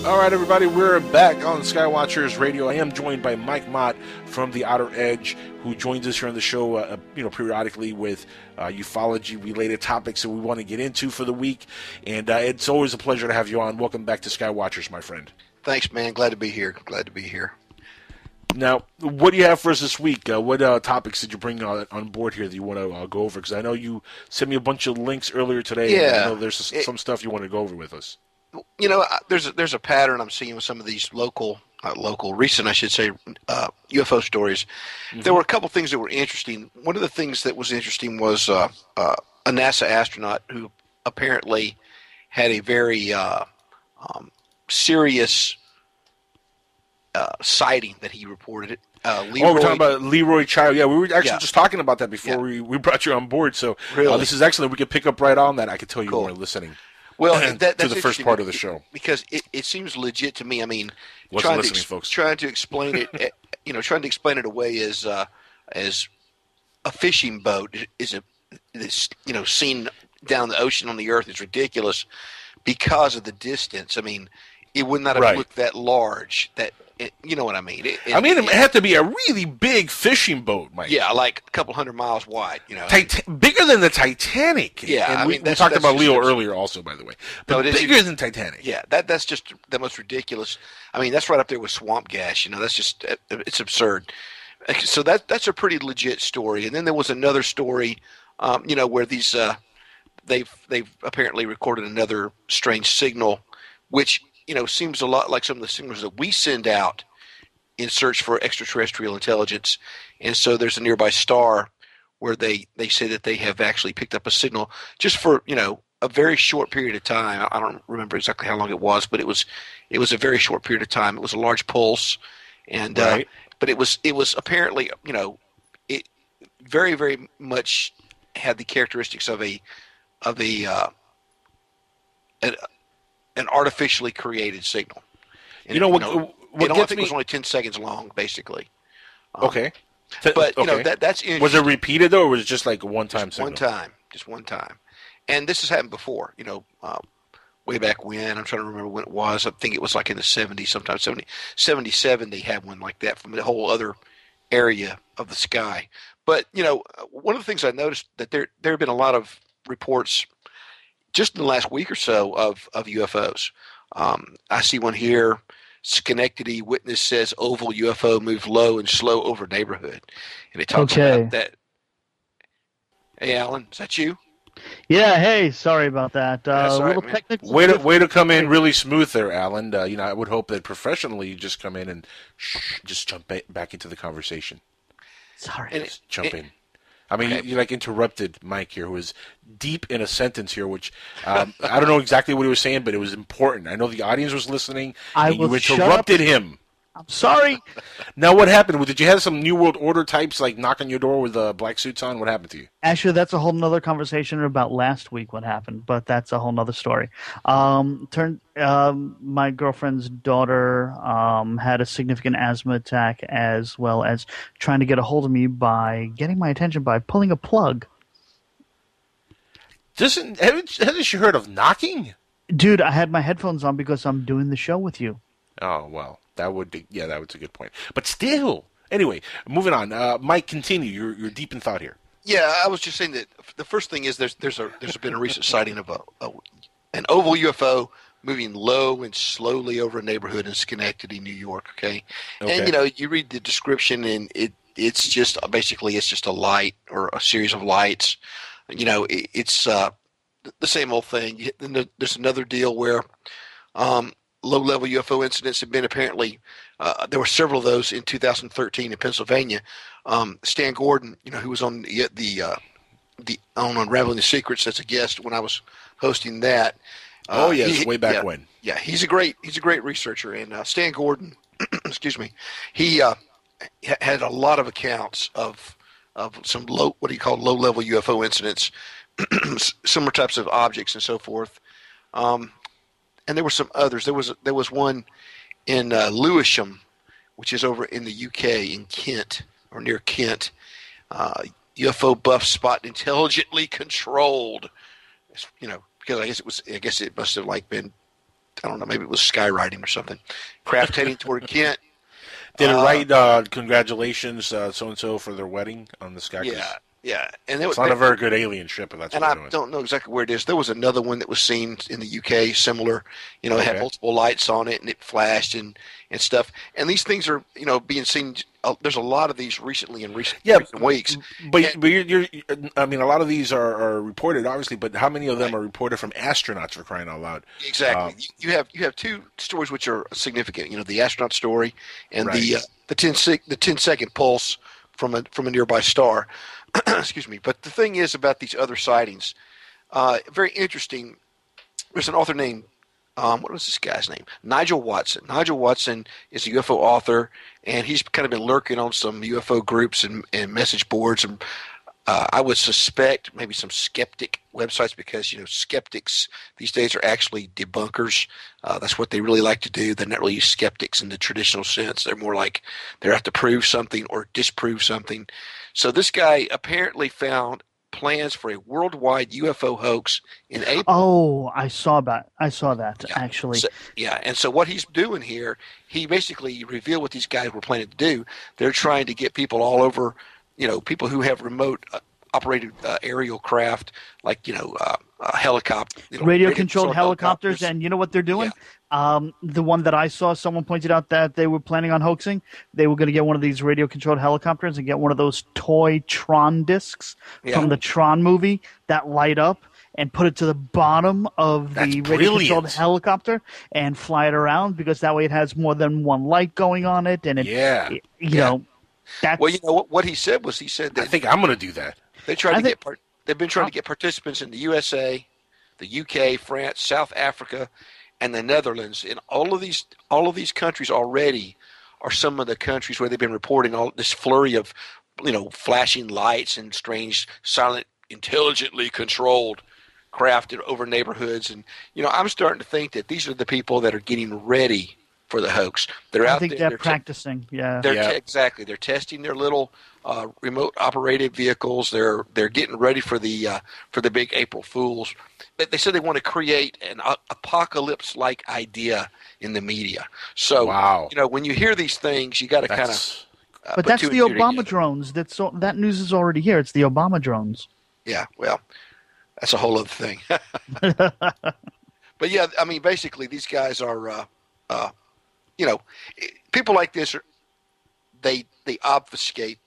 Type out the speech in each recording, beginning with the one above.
All right, everybody, we're back on Skywatchers Radio. I am joined by Mike Mott from the OuterEdge, who joins us here on the show, periodically with ufology-related topics that we want to get into for the week. And it's always a pleasure to have you on. Welcome back to Skywatchers, my friend. Thanks, man. Glad to be here. Now, what do you have for us this week? What topics did you bring on board here that you want to go over? Because I know you sent me a bunch of links earlier today. Yeah. And I know there's some stuff you want to go over with us. You know, there's a pattern I'm seeing with some of these recent, I should say, UFO stories. Mm-hmm. There were a couple things that were interesting. One of the things that was interesting was a NASA astronaut who apparently had a very serious sighting that he reported. we're talking about Leroy Child. Yeah, we were actually just talking about that before we brought you on board. So really? This is excellent. We could pick up right on that. I could tell you more listening. Well, that's to the first part of the show, because it seems legit to me. I mean, folks? Trying to explain it, trying to explain it away as a fishing boat is seen down the ocean on the Earth is ridiculous because of the distance. I mean, it would not have looked that large. You know what I mean? It had to be a really big fishing boat, Mike. Yeah, like a couple 100 miles wide. Bigger than the Titanic. Yeah, and we talked about Leo earlier, also, by the way. But bigger than Titanic. Yeah, that's just the most ridiculous. I mean, that's right up there with swamp gas. That's just it's absurd. So that's a pretty legit story. And then there was another story, where these they've apparently recorded another strange signal, which seems a lot like some of the signals that we send out in search for extraterrestrial intelligence. And so there's a nearby star where they say that they have actually picked up a signal just for, a very short period of time. I don't remember exactly how long it was, but it was a very short period of time. It was a large pulse. And, but it was apparently, it very, very much had the characteristics of an artificially created signal. And what I think it was only 10 seconds long, basically. Okay. But, that's interesting. Was it repeated, though, or was it just like a one-time signal? Just one time. And this has happened before, way back when. I'm trying to remember when it was. I think it was like in the 70s, sometime 77, they had one like that from a whole other area of the sky. But, one of the things I noticed that there have been a lot of reports just in the last week or so of UFOs. I see one here. Schenectady witness says oval UFO moved low and slow over neighborhood. And it talks about that. Hey, Alan, is that you? Yeah, hey, sorry about that. Little technical. Way to come in really smooth there, Alan. I would hope that professionally you just come in and just jump back into the conversation. Sorry. Just jump in. I mean, you interrupted Mike here, who was deep in a sentence here, which I don't know exactly what he was saying, but it was important. I know the audience was listening, and you interrupted him. I'm sorry. Now, what happened? Did you have some New World Order types knock on your door with black suits on? What happened to you? Actually, that's a whole nother conversation about last week what happened, but that's a whole nother story. My girlfriend's daughter had a significant asthma attack, as well as trying to get a hold of me by getting my attention by pulling a plug. Hasn't she heard of knocking? Dude, I had my headphones on because I'm doing the show with you. Oh, well. That was a good point. But still, anyway, moving on. Mike, continue. You're deep in thought here. Yeah, I was just saying that the first thing is there's been a recent sighting of an oval UFO moving low and slowly over a neighborhood in Schenectady, New York. Okay. And you read the description and it's just basically a light or a series of lights. It's the same old thing. There's another deal where low-level UFO incidents have been apparently there were several of those in 2013 in Pennsylvania. Stan Gordon, who was on on Unraveling the Secrets as a guest when I was hosting that. Way back when. Yeah, he's a great researcher, and Stan Gordon, excuse me, he had a lot of accounts of some low-level UFO incidents, similar types of objects and so forth. And there were some others. There was one in Lewisham, which is over in the UK in Kent or near Kent. UFO buffs spot intelligently controlled. Because I guess it must have been I don't know, maybe it was skywriting or something. Craft heading toward Kent. Did it write congratulations so-and-so for their wedding on the Sky Cruise? Yeah. And it's not a very good alien ship, if that's what they're doing. And I don't know exactly where it is. There was another one that was seen in the UK, similar. It had multiple lights on it, and it flashed and stuff. And these things are, being seen. There's a lot of these recently in recent weeks. But you're I mean, a lot of these are reported, obviously, but how many of them are reported from astronauts, for crying out loud? Exactly. You have two stories which are significant. The astronaut story and the 10-second pulse from a nearby star. Excuse me. But the thing is about these other sightings, very interesting. There's an author named, what was this guy's name? Nigel Watson. Nigel Watson is a UFO author, and he's kind of been lurking on some UFO groups and message boards. And I would suspect maybe some skeptic websites because, skeptics these days are actually debunkers. That's what they really like to do. They're not really skeptics in the traditional sense. They're more like they have to prove something or disprove something. So this guy apparently found plans for a worldwide UFO hoax in April. Oh, I saw that actually. And so what he's doing here, he basically revealed what these guys were planning to do. They're trying to get people all over, people who have remote operated aerial craft, like helicopter, radio-controlled helicopters, and you know what they're doing? The one that I saw, someone pointed out that they were planning on hoaxing. They were going to get one of these radio-controlled helicopters and get one of those toy Tron discs from the Tron movie that light up and put it to the bottom of the radio-controlled helicopter and fly it around, because that way it has more than one light going on it. And that's... Well, what he said was, that I think I'm going to do that. They've been trying to get participants in the USA, the UK, France, South Africa, and the Netherlands. And all of these countries already are some of the countries where they've been reporting all this flurry of, flashing lights and strange, silent, intelligently controlled craft over neighborhoods. And I'm starting to think that these are the people that are getting ready for the hoax. I think they're practicing. Exactly. They're testing their little remote operated vehicles. They're getting ready for the big April Fools. They said they want to create an apocalypse-like idea in the media. So, when you hear these things, you got to kind of. But that's the Obama drones. That news is already here. It's the Obama drones. Yeah. Well, that's a whole other thing. But yeah, I mean, basically, these guys are. People like this they obfuscate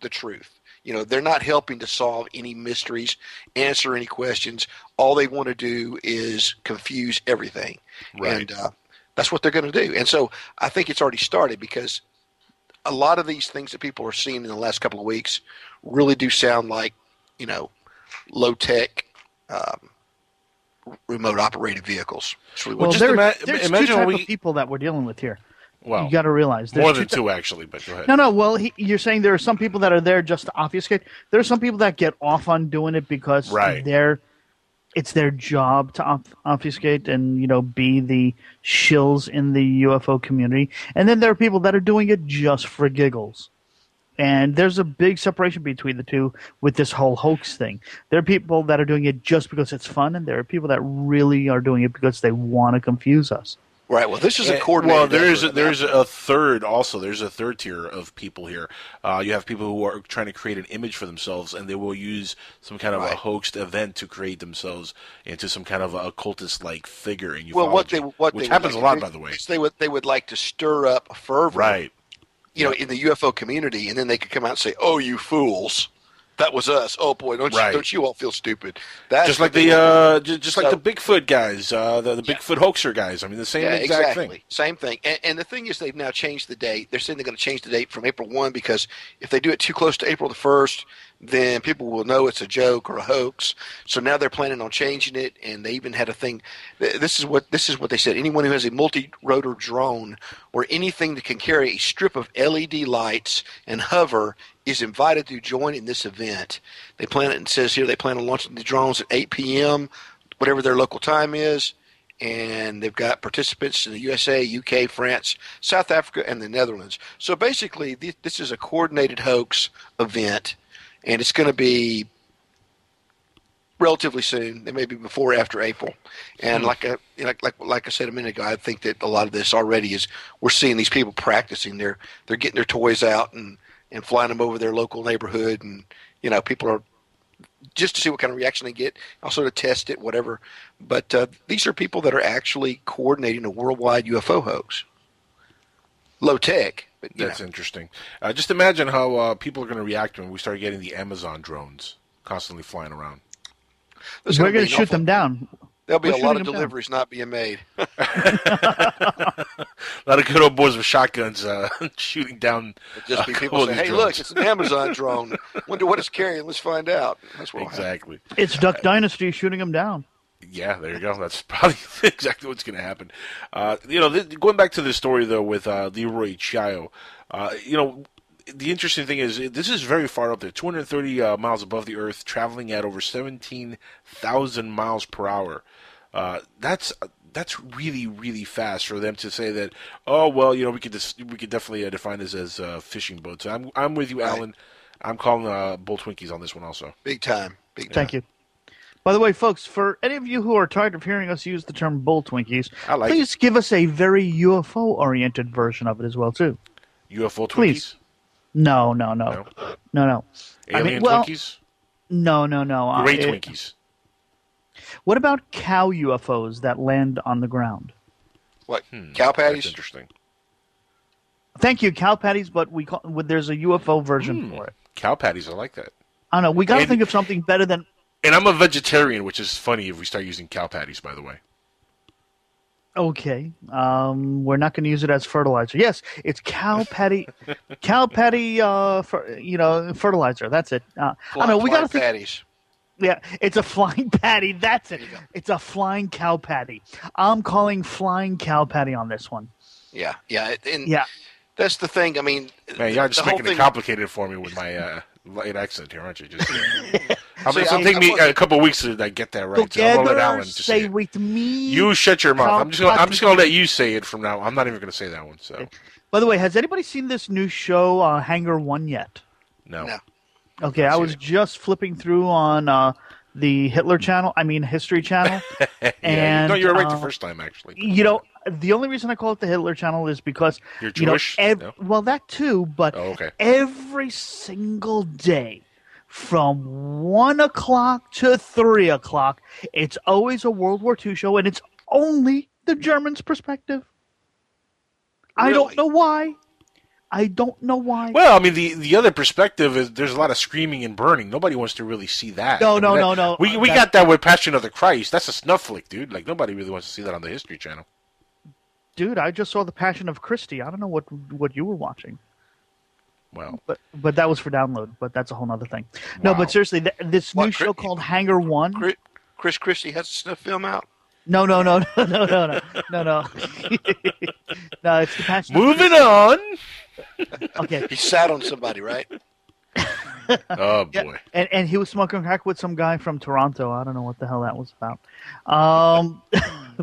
the truth. They're not helping to solve any mysteries, answer any questions. All they want to do is confuse everything. Right. And that's what they're going to do. And so I think it's already started, because a lot of these things that people are seeing in the last couple of weeks really do sound like, low-tech remote operated vehicles. Well, there's two types of people that we're dealing with here. Well, you got to realize more than two, actually. But go ahead. No. Well, you're saying there are some people that are there just to obfuscate. There are some people that get off on doing it because it's their job to obfuscate and be the shills in the UFO community. And then there are people that are doing it just for giggles. And there's a big separation between the two with this whole hoax thing. There are people that are doing it just because it's fun, and there are people that really are doing it because they want to confuse us. Right. Well, this is a coordinated. Well, there's a third also. There's a third tier of people here. You have people who are trying to create an image for themselves, and they will use some kind of a hoaxed event to create themselves into some kind of a occultist-like figure in ufology. Which happens a lot, by the way. They would like to stir up a fervor. Right. In the UFO community, and then they could come out and say, "Oh, you fools, that was us. Oh boy, don't you all feel stupid?" That's just like the Bigfoot guys, the Bigfoot hoaxer guys. I mean, the same exact thing. Same thing. And the thing is, they've now changed the date. They're saying they're going to change the date from April 1, because if they do it too close to April the 1st, then people will know it's a joke or a hoax. So now they're planning on changing it, and they even had a thing. This is what they said. Anyone who has a multi-rotor drone or anything that can carry a strip of LED lights and hover is invited to join in this event. It says here they plan on launching the drones at 8 p.m., whatever their local time is, and they've got participants in the USA, UK, France, South Africa, and the Netherlands. So basically, this is a coordinated hoax event, and it's going to be relatively soon. It may be before or after April. And like I said a minute ago, I think that a lot of this already is we're seeing these people practicing. They're getting their toys out and flying them over their local neighborhood, and people are just to see what kind of reaction they get, also to test it, whatever. But these are people that are actually coordinating a worldwide UFO hoax. Low tech. But, That's interesting. Just imagine how people are going to react when we start getting the Amazon drones constantly flying around. We're going to shoot them down. There'll be a lot of deliveries not being made. A lot of good old boys with shotguns shooting down. Just be people say, "Hey, look, it's an Amazon drone. Wonder what it's carrying. Let's find out." That's what exactly. It's Duck Dynasty shooting them down. Yeah, there you go. That's probably exactly what's going to happen. Going back to the story though with Leroy Chiao, the interesting thing is this is very far up there, 230 miles above the Earth, traveling at over 17,000 miles per hour. That's really, really fast for them to say that. Oh well, we could definitely define this as fishing boats. I'm with you, Alan. I'm calling Bull Twinkies on this one also. Big time. Thank you. By the way, folks, for any of you who are tired of hearing us use the term Bull Twinkies, please give us a very UFO-oriented version of it as well too. UFO Twinkies. Please. No. Alien Twinkies? No. Great Twinkies. What about cow UFOs that land on the ground? What? Cow patties? That's interesting. Thank you, cow patties, but there's a UFO version for it. Cow patties, I like that. I don't know. We got to think of something better than... And I'm a vegetarian, which is funny if we start using cow patties, by the way. Okay. We're not going to use it as fertilizer. Yes, it's cow patty. Fertilizer. That's it. I don't know. We got to think. Patties. Yeah, it's a flying patty. That's it. It's a flying cow patty. I'm calling flying cow patty on this one. Yeah. That's the thing. I mean, man, you're just making it complicated for me with my light accent here, aren't you? It'll take me a couple of weeks to get that right. So I'm gonna let Alan just say it. With me. You shut your mouth. I'm just gonna let you say it from now. I'm not even gonna say that one. So. Okay. By the way, has anybody seen this new show, Hangar One, yet? No. Okay, I was just flipping through on the History Channel. Yeah, and you were right the first time, actually. The only reason I call it the Hitler Channel is because you're Jewish. No? Well, that too, but every single day, from 1 o'clock to 3 o'clock, it's always a World War II show, and it's only the Germans' perspective. Really? I don't know why. Well, I mean, the other perspective is there's a lot of screaming and burning. Nobody wants to really see that. No. We got that with Passion of the Christ. That's a snuff flick, dude. Like, nobody really wants to see that on the History Channel. Dude, I just saw the Passion of Christy. I don't know what you were watching. Well, but that was for download. But that's a whole other thing. Wow. No, but seriously, this new show called Hangar One. Chris Christie has a snuff film out. No. No, it's the Passion. Moving on. Okay. He sat on somebody, right? Oh boy! Yeah, and he was smoking crack with some guy from Toronto. I don't know what the hell that was about.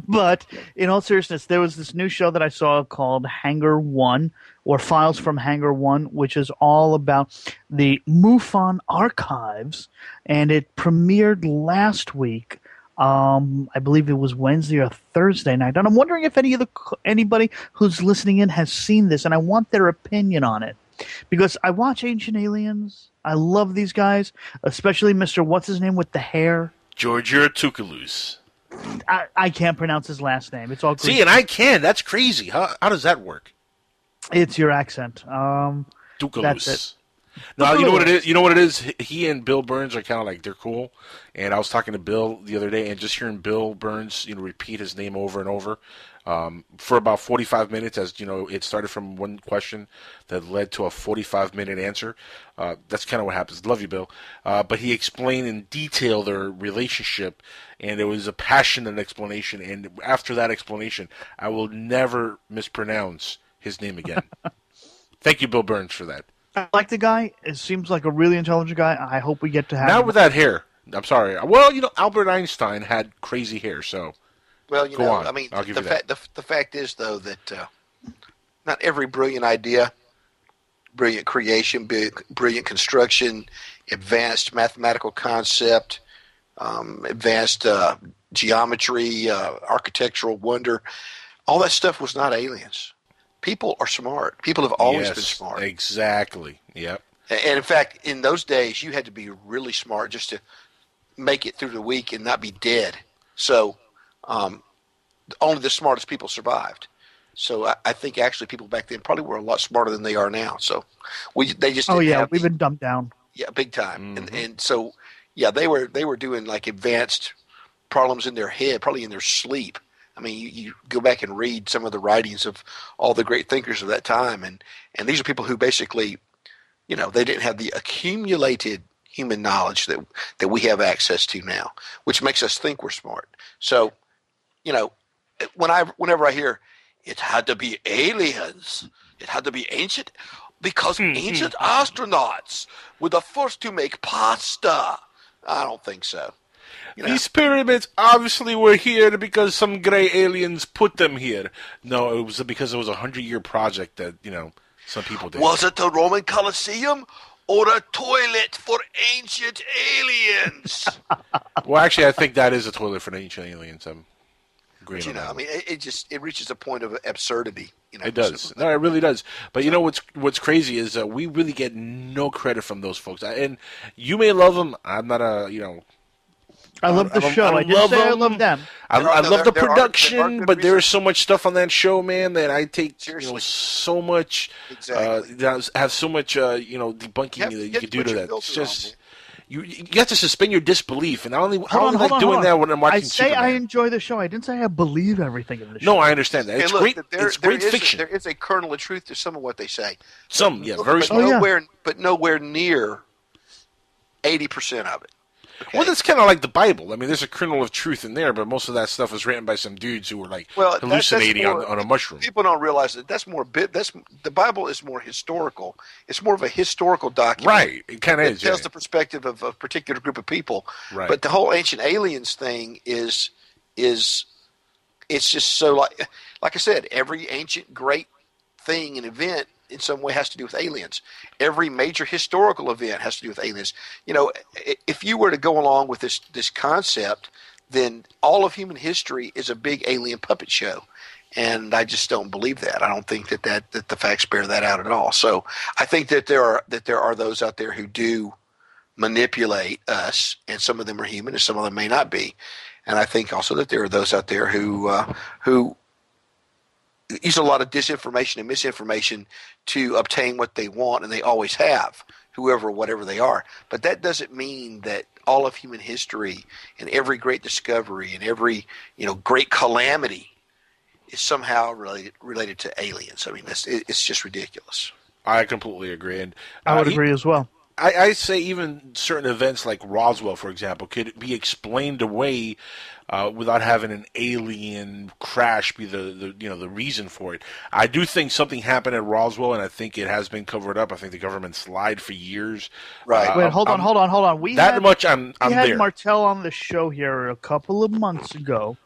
But in all seriousness, there was this new show that I saw called Hangar One, or Files from Hangar One, which is all about the MUFON archives, and it premiered last week. I believe it was Wednesday or Thursday night, and I'm wondering if anybody who's listening in has seen this, and I want their opinion on it. Because I watch Ancient Aliens. I love these guys, especially Mr. What's-His-Name with the hair. Georgia Toulouse. I can't pronounce his last name. It's all Greek. See, and I can. That's crazy. How does that work? It's your accent. That's it. No, you know what it is? You know what it is? He and Bill Burns are kind of like, they're cool. And I was talking to Bill the other day, and just hearing Bill Burns, repeat his name over and over for about 45 minutes, as it started from one question that led to a 45-minute answer. That's kind of what happens. Love you, Bill. But he explained in detail their relationship, and it was a passionate explanation. And after that explanation, I will never mispronounce his name again. Thank you, Bill Burns, for that. I like the guy. It seems like a really intelligent guy. I hope we get to have Not him. with that hair. I'm sorry. Well, Albert Einstein had crazy hair, so... Well, Go on. I mean, I'll give you that. The fact is, though, that not every brilliant idea, brilliant creation, brilliant construction, advanced mathematical concept, advanced geometry, architectural wonder. All that stuff was not aliens. People are smart. People have always been smart. Exactly. Yep. And in fact, in those days, you had to be really smart just to make it through the week and not be dead. So only the smartest people survived. So I think actually people back then probably were a lot smarter than they are now. So they just we've been dumbed down. Yeah, big time. Mm-hmm. And so they were doing like advanced problems in their head, probably in their sleep. I mean, you go back and read some of the writings of all the great thinkers of that time, and these are people who basically, they didn't have the accumulated human knowledge that we have access to now, which makes us think we're smart. So, whenever I hear it had to be aliens, it had to be ancient, because ancient astronauts were the first to make pasta. I don't think so. These pyramids obviously were here because some gray aliens put them here. No, it was because it was a 100-year project that, some people did. Was it the Roman Colosseum or a toilet for ancient aliens? Well, actually, I think that is a toilet for ancient aliens. I'm agreeing on that. I mean, it reaches a point of absurdity. It does. No, it really does. But what's crazy is we really get no credit from those folks. And you may love them. I'm not I love the show. I didn't say I love them. I love the production, but there is so much stuff on that show, man, that I take so much. Exactly. Have so much debunking that you can do to that. It's just you have to suspend your disbelief, and I only like doing that when I'm watching. I say Superman. I enjoy the show. I didn't say I believe everything in the show. No, I understand that. It's great. It's great fiction. There is a kernel of truth to some of what they say. Very small. But nowhere near 80% of it. Okay. Well, that's kind of like the Bible. I mean, there's a kernel of truth in there, but most of that stuff was written by some dudes who were hallucinating on a mushroom. People don't realize that the Bible is more historical. It's more of a historical document. Right. It kind of is. It tells the perspective of a particular group of people. Right. But the whole ancient aliens thing is it's just so like I said, every ancient great thing and event in some way has to do with aliens. Every major historical event has to do with aliens. If you were to go along with this concept, then all of human history is a big alien puppet show. And I just don't believe that. I don't think that the facts bear that out at all. So I think that there are those out there who do manipulate us, and some of them are human and some of them may not be. And I think also that there are those out there who use a lot of disinformation and misinformation to obtain what they want, and they always have, whatever they are. But that doesn't mean that all of human history and every great discovery and every great calamity is somehow related to aliens. I mean, it's just ridiculous. I completely agree, and I would agree as well. I say even certain events like Roswell, for example, could be explained away without having an alien crash be the reason for it. I do think something happened at Roswell, and I think it has been covered up. I think the government's lied for years. Right. Wait, hold on. I'm We had there. Martell on the show here a couple of months ago.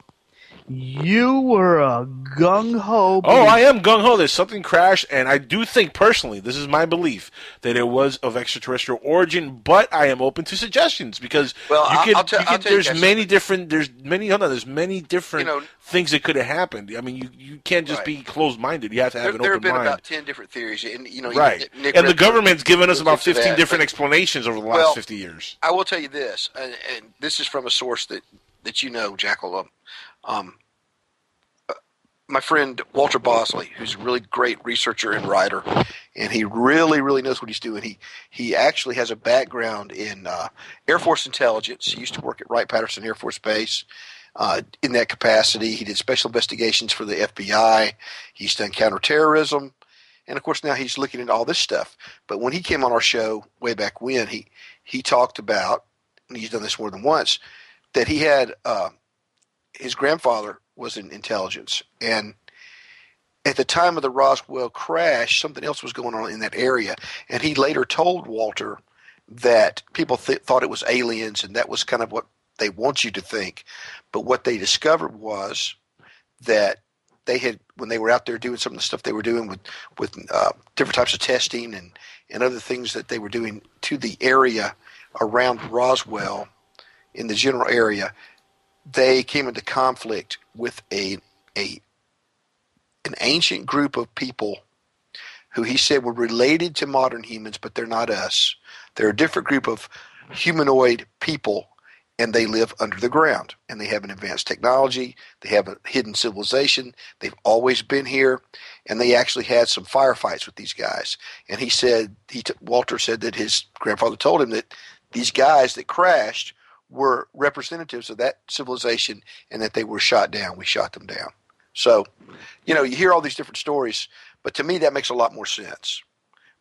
You were gung-ho. Oh, I am gung-ho. There's something crashed, and I do think, personally, this is my belief, that it was of extraterrestrial origin, but I am open to suggestions, because there's many different things that could have happened. I mean, you can't just be closed-minded. You have to have an open mind. There have been about 10 different theories. And, right. And the government's given us about 15 different explanations over the last 50 years. I will tell you this, and this is from a source that Jackal. My friend Walter Bosley, who's a really great researcher and writer, and he really, really knows what he's doing. He actually has a background in Air Force intelligence. He used to work at Wright-Patterson Air Force Base. In that capacity, he did special investigations for the FBI. He's done counterterrorism, and of course now he's looking at all this stuff. But when he came on our show way back when, he talked about, and he's done this more than once, that he had his grandfather was in intelligence, and at the time of the Roswell crash, something else was going on in that area, and he later told Walter that people thought it was aliens, and that was kind of what they want you to think. But what they discovered was that they had, when they were out there doing some of the stuff they were doing with different types of testing and other things that they were doing to the area around Roswell in the general area, they came into conflict with an ancient group of people who he said were related to modern humans, but they're not us. They're a different group of humanoid people, and they live under the ground, and they have an advanced technology. They have a hidden civilization. They've always been here, and they actually had some firefights with these guys. And he said, Walter said that his grandfather told him that these guys that crashed were representatives of that civilization, and that they were shot down. We shot them down. So, you hear all these different stories, but to me that makes a lot more sense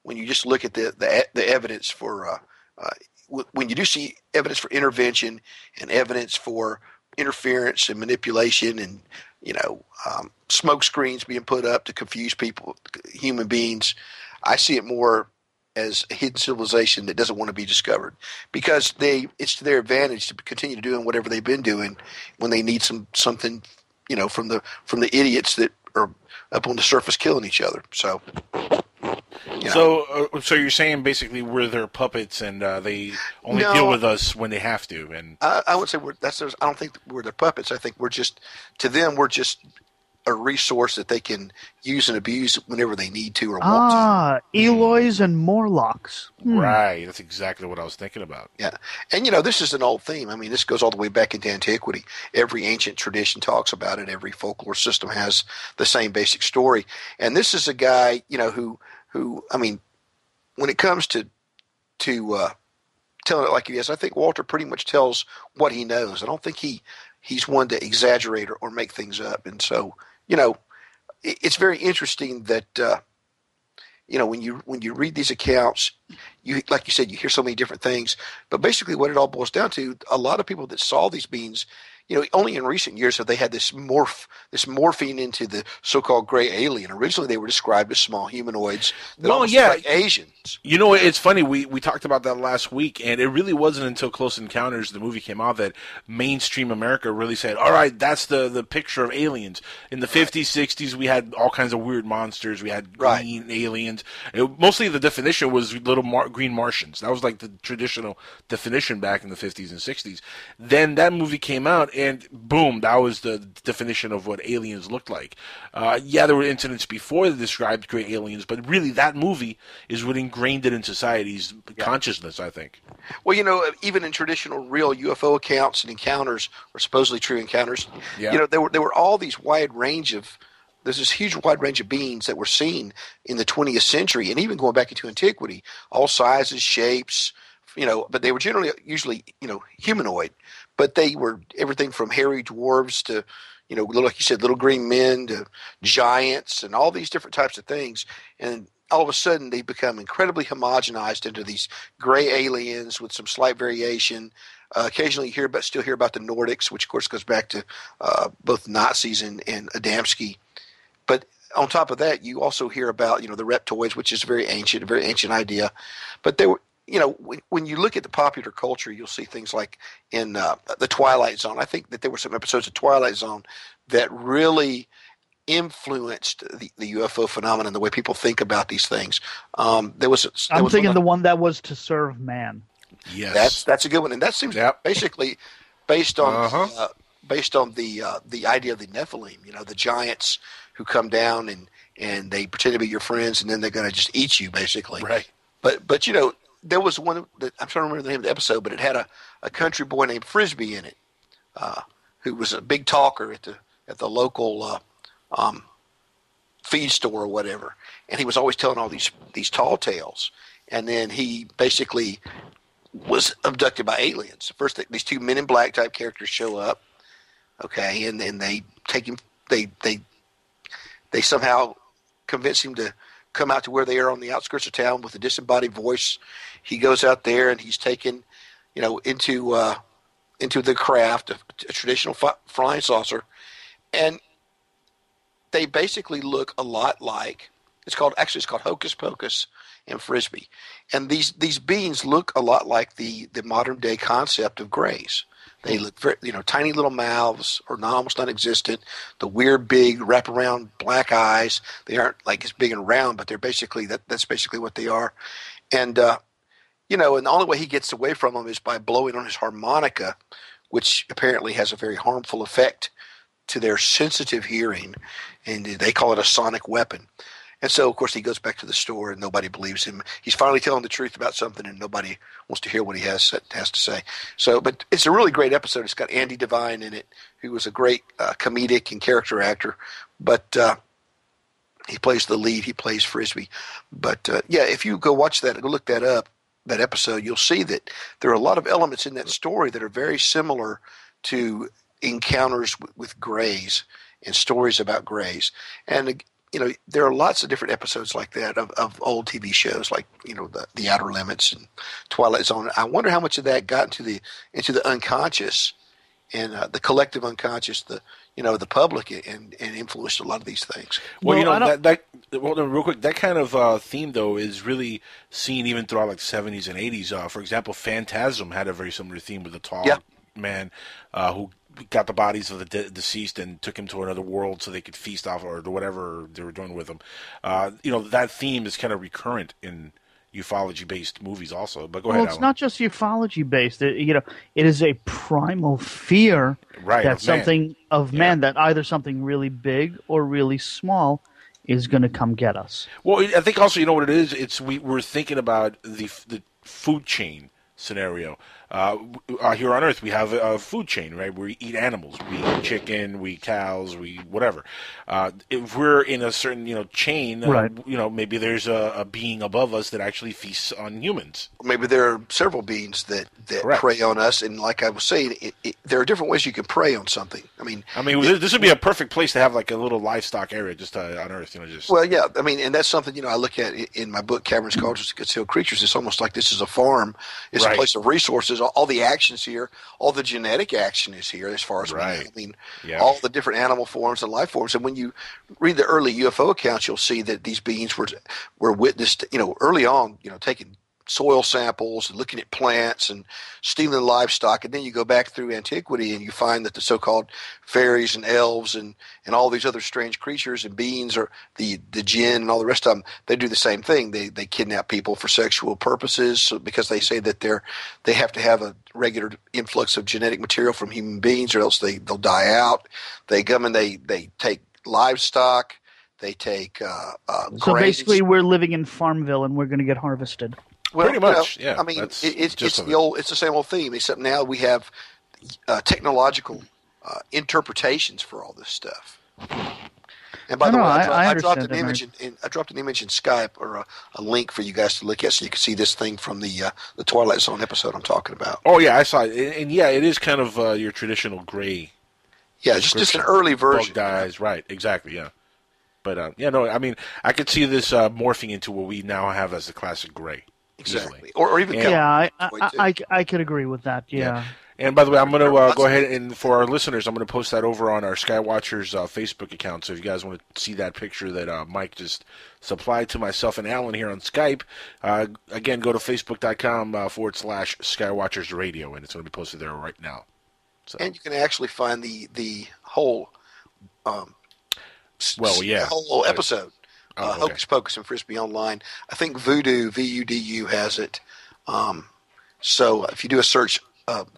when you just look at the evidence for when you do see evidence for intervention and evidence for interference and manipulation and smoke screens being put up to confuse people, human beings. I see it more as a hidden civilization that doesn't want to be discovered, because it's to their advantage to continue doing whatever they've been doing when they need something from the idiots that are up on the surface killing each other. So. So you're saying basically we're their puppets, and they only deal with us when they have to. And I would say I don't think we're their puppets. I think we're just a resource that they can use and abuse whenever they need to or want to. Eloys and Morlocks. Right. That's exactly what I was thinking about. Yeah. And, this is an old theme. I mean, this goes all the way back into antiquity. Every ancient tradition talks about it. Every folklore system has the same basic story. And this is a guy, who I mean, when it comes to telling it like he is, I think Walter pretty much tells what he knows. I don't think he's one to exaggerate or make things up. And so, it's very interesting that when you read these accounts, like you said, you hear so many different things. But basically, what it all boils down to, a lot of people that saw these beings, only in recent years have they had this morphing into the so-called gray alien. Originally, they were described as small humanoids that almost look like Asians. It's funny. We talked about that last week, and it really wasn't until Close Encounters, the movie, came out that mainstream America really said, all right, that's the picture of aliens. In the 50s, 60s, we had all kinds of weird monsters. We had green aliens. Mostly the definition was little green Martians. That was like the traditional definition back in the 50s and 60s. Then that movie came out, and boom, that was the definition of what aliens looked like. There were incidents before that described gray aliens, but really that movie is what ingrained it in society's consciousness, I think. Well, even in traditional real UFO accounts and encounters, or supposedly true encounters, there were all these there's this huge wide range of beings that were seen in the 20th century, and even going back into antiquity, all sizes, shapes, but they were usually humanoid. But they were everything from hairy dwarves to, like you said, little green men to giants and all these different types of things. And all of a sudden, they become incredibly homogenized into these gray aliens with some slight variation. Occasionally, you still hear about the Nordics, which of course goes back to both Nazis and Adamski. But on top of that, you also hear about the reptoids, which is a very ancient idea. But they were. When you look at the popular culture, you'll see things like in the Twilight Zone. I think that there were some episodes of Twilight Zone that really influenced the UFO phenomenon, the way people think about these things. I'm thinking the one that was To Serve Man. Yes, that's a good one, and that seems basically based on the idea of the Nephilim. The giants who come down and they pretend to be your friends, and then they're going to just eat you, basically. Right. But there was one that I'm trying to remember the name of the episode, but it had a country boy named Frisbee in it, who was a big talker at the local feed store or whatever, and he was always telling all these tall tales. And then he basically was abducted by aliens. First, these two Men in Black type characters show up, okay, and then they take him. They somehow convince him to come out to where they are on the outskirts of town with a disembodied voice. He goes out there and he's taken, into the craft, a traditional flying saucer, and they basically look a lot like it's called Hocus Pocus and Frisbee, and these beings look a lot like the modern day concept of grays. They look very, tiny little mouths, or almost non-existent. The weird, big, wraparound black eyes. They aren't like as big and round, but they're basically that's basically what they are. And and the only way he gets away from them is by blowing on his harmonica, which apparently has a very harmful effect to their sensitive hearing, and they call it a sonic weapon. And so, of course, he goes back to the store, and nobody believes him. He's finally telling the truth about something, and nobody wants to hear what he has to say. So, but it's a really great episode. It's got Andy Devine in it, who was a great comedic and character actor. But he plays the lead. He plays Frisbee. But, if you go watch that, go look that up, that episode, you'll see that there are a lot of elements in that story that are very similar to encounters with grays and stories about grays. And there are lots of different episodes like that of old TV shows, like the Outer Limits and Twilight Zone. I wonder how much of that got into the unconscious and the collective unconscious, the public, and influenced a lot of these things. Well, real quick, that kind of theme though is really seen even throughout like the 70s and 80s. For example, Phantasm had a very similar theme with a tall man who got the bodies of the deceased and took him to another world so they could feast off or whatever they were doing with him. That theme is kind of recurrent in ufology-based movies also. But go ahead, Well, it's not just ufology-based. It is a primal fear that something of man, that either something really big or really small is going to come get us. Well, I think also, what it is? We're thinking about the food chain scenario. Here on Earth, we have a food chain, right? We eat animals. We eat chicken, we eat cows, we whatever. If we're in a certain, chain, maybe there's a being above us that actually feasts on humans. Maybe there are several beings that prey on us, and like I was saying, there are different ways you can prey on something. This would be a perfect place to have like a little livestock area just on Earth, just. Well, yeah, and that's something I look at in my book, Caverns, Cultures, and Concealed Creatures. It's almost like this is a farm. It's a place of resources. All the action's here. All the genetic action is here as far as we know. All the different animal forms and life forms. And when you read the early UFO accounts, you'll see that these beings were witnessed, early on, taking soil samples and looking at plants and stealing livestock. And then you go back through antiquity and you find that the so-called fairies and elves and all these other strange creatures and beings, or the jinn and all the rest of them, they do the same thing. They kidnap people for sexual purposes because they say that they have to have a regular influx of genetic material from human beings or else they'll die out. They come and they take livestock. They take So basically we're living in Farmville and we're going to get harvested. Well, pretty much, yeah. It's the same old theme, except now we have technological interpretations for all this stuff. And by the way, I dropped an image in Skype, or a link for you guys to look at, so you can see this thing from the Twilight Zone episode I'm talking about. Oh yeah, I saw it, and it is kind of your traditional gray. Yeah, just an early version. Bug eyes, right? Exactly, yeah. But I could see this morphing into what we now have as the classic gray. Exactly, or even I could agree with that. Yeah. And by the way, I'm going to go ahead and for our listeners, I'm going to post that over on our Skywatchers Facebook account. So if you guys want to see that picture that Mike just supplied to myself and Alan here on Skype, again, go to facebook.com/Skywatchers Radio, and it's going to be posted there right now. So. And you can actually find the whole whole episode. Okay. Hocus Pocus and Frisbee online. I think Voodoo, VUDU, has it. So if you do a search,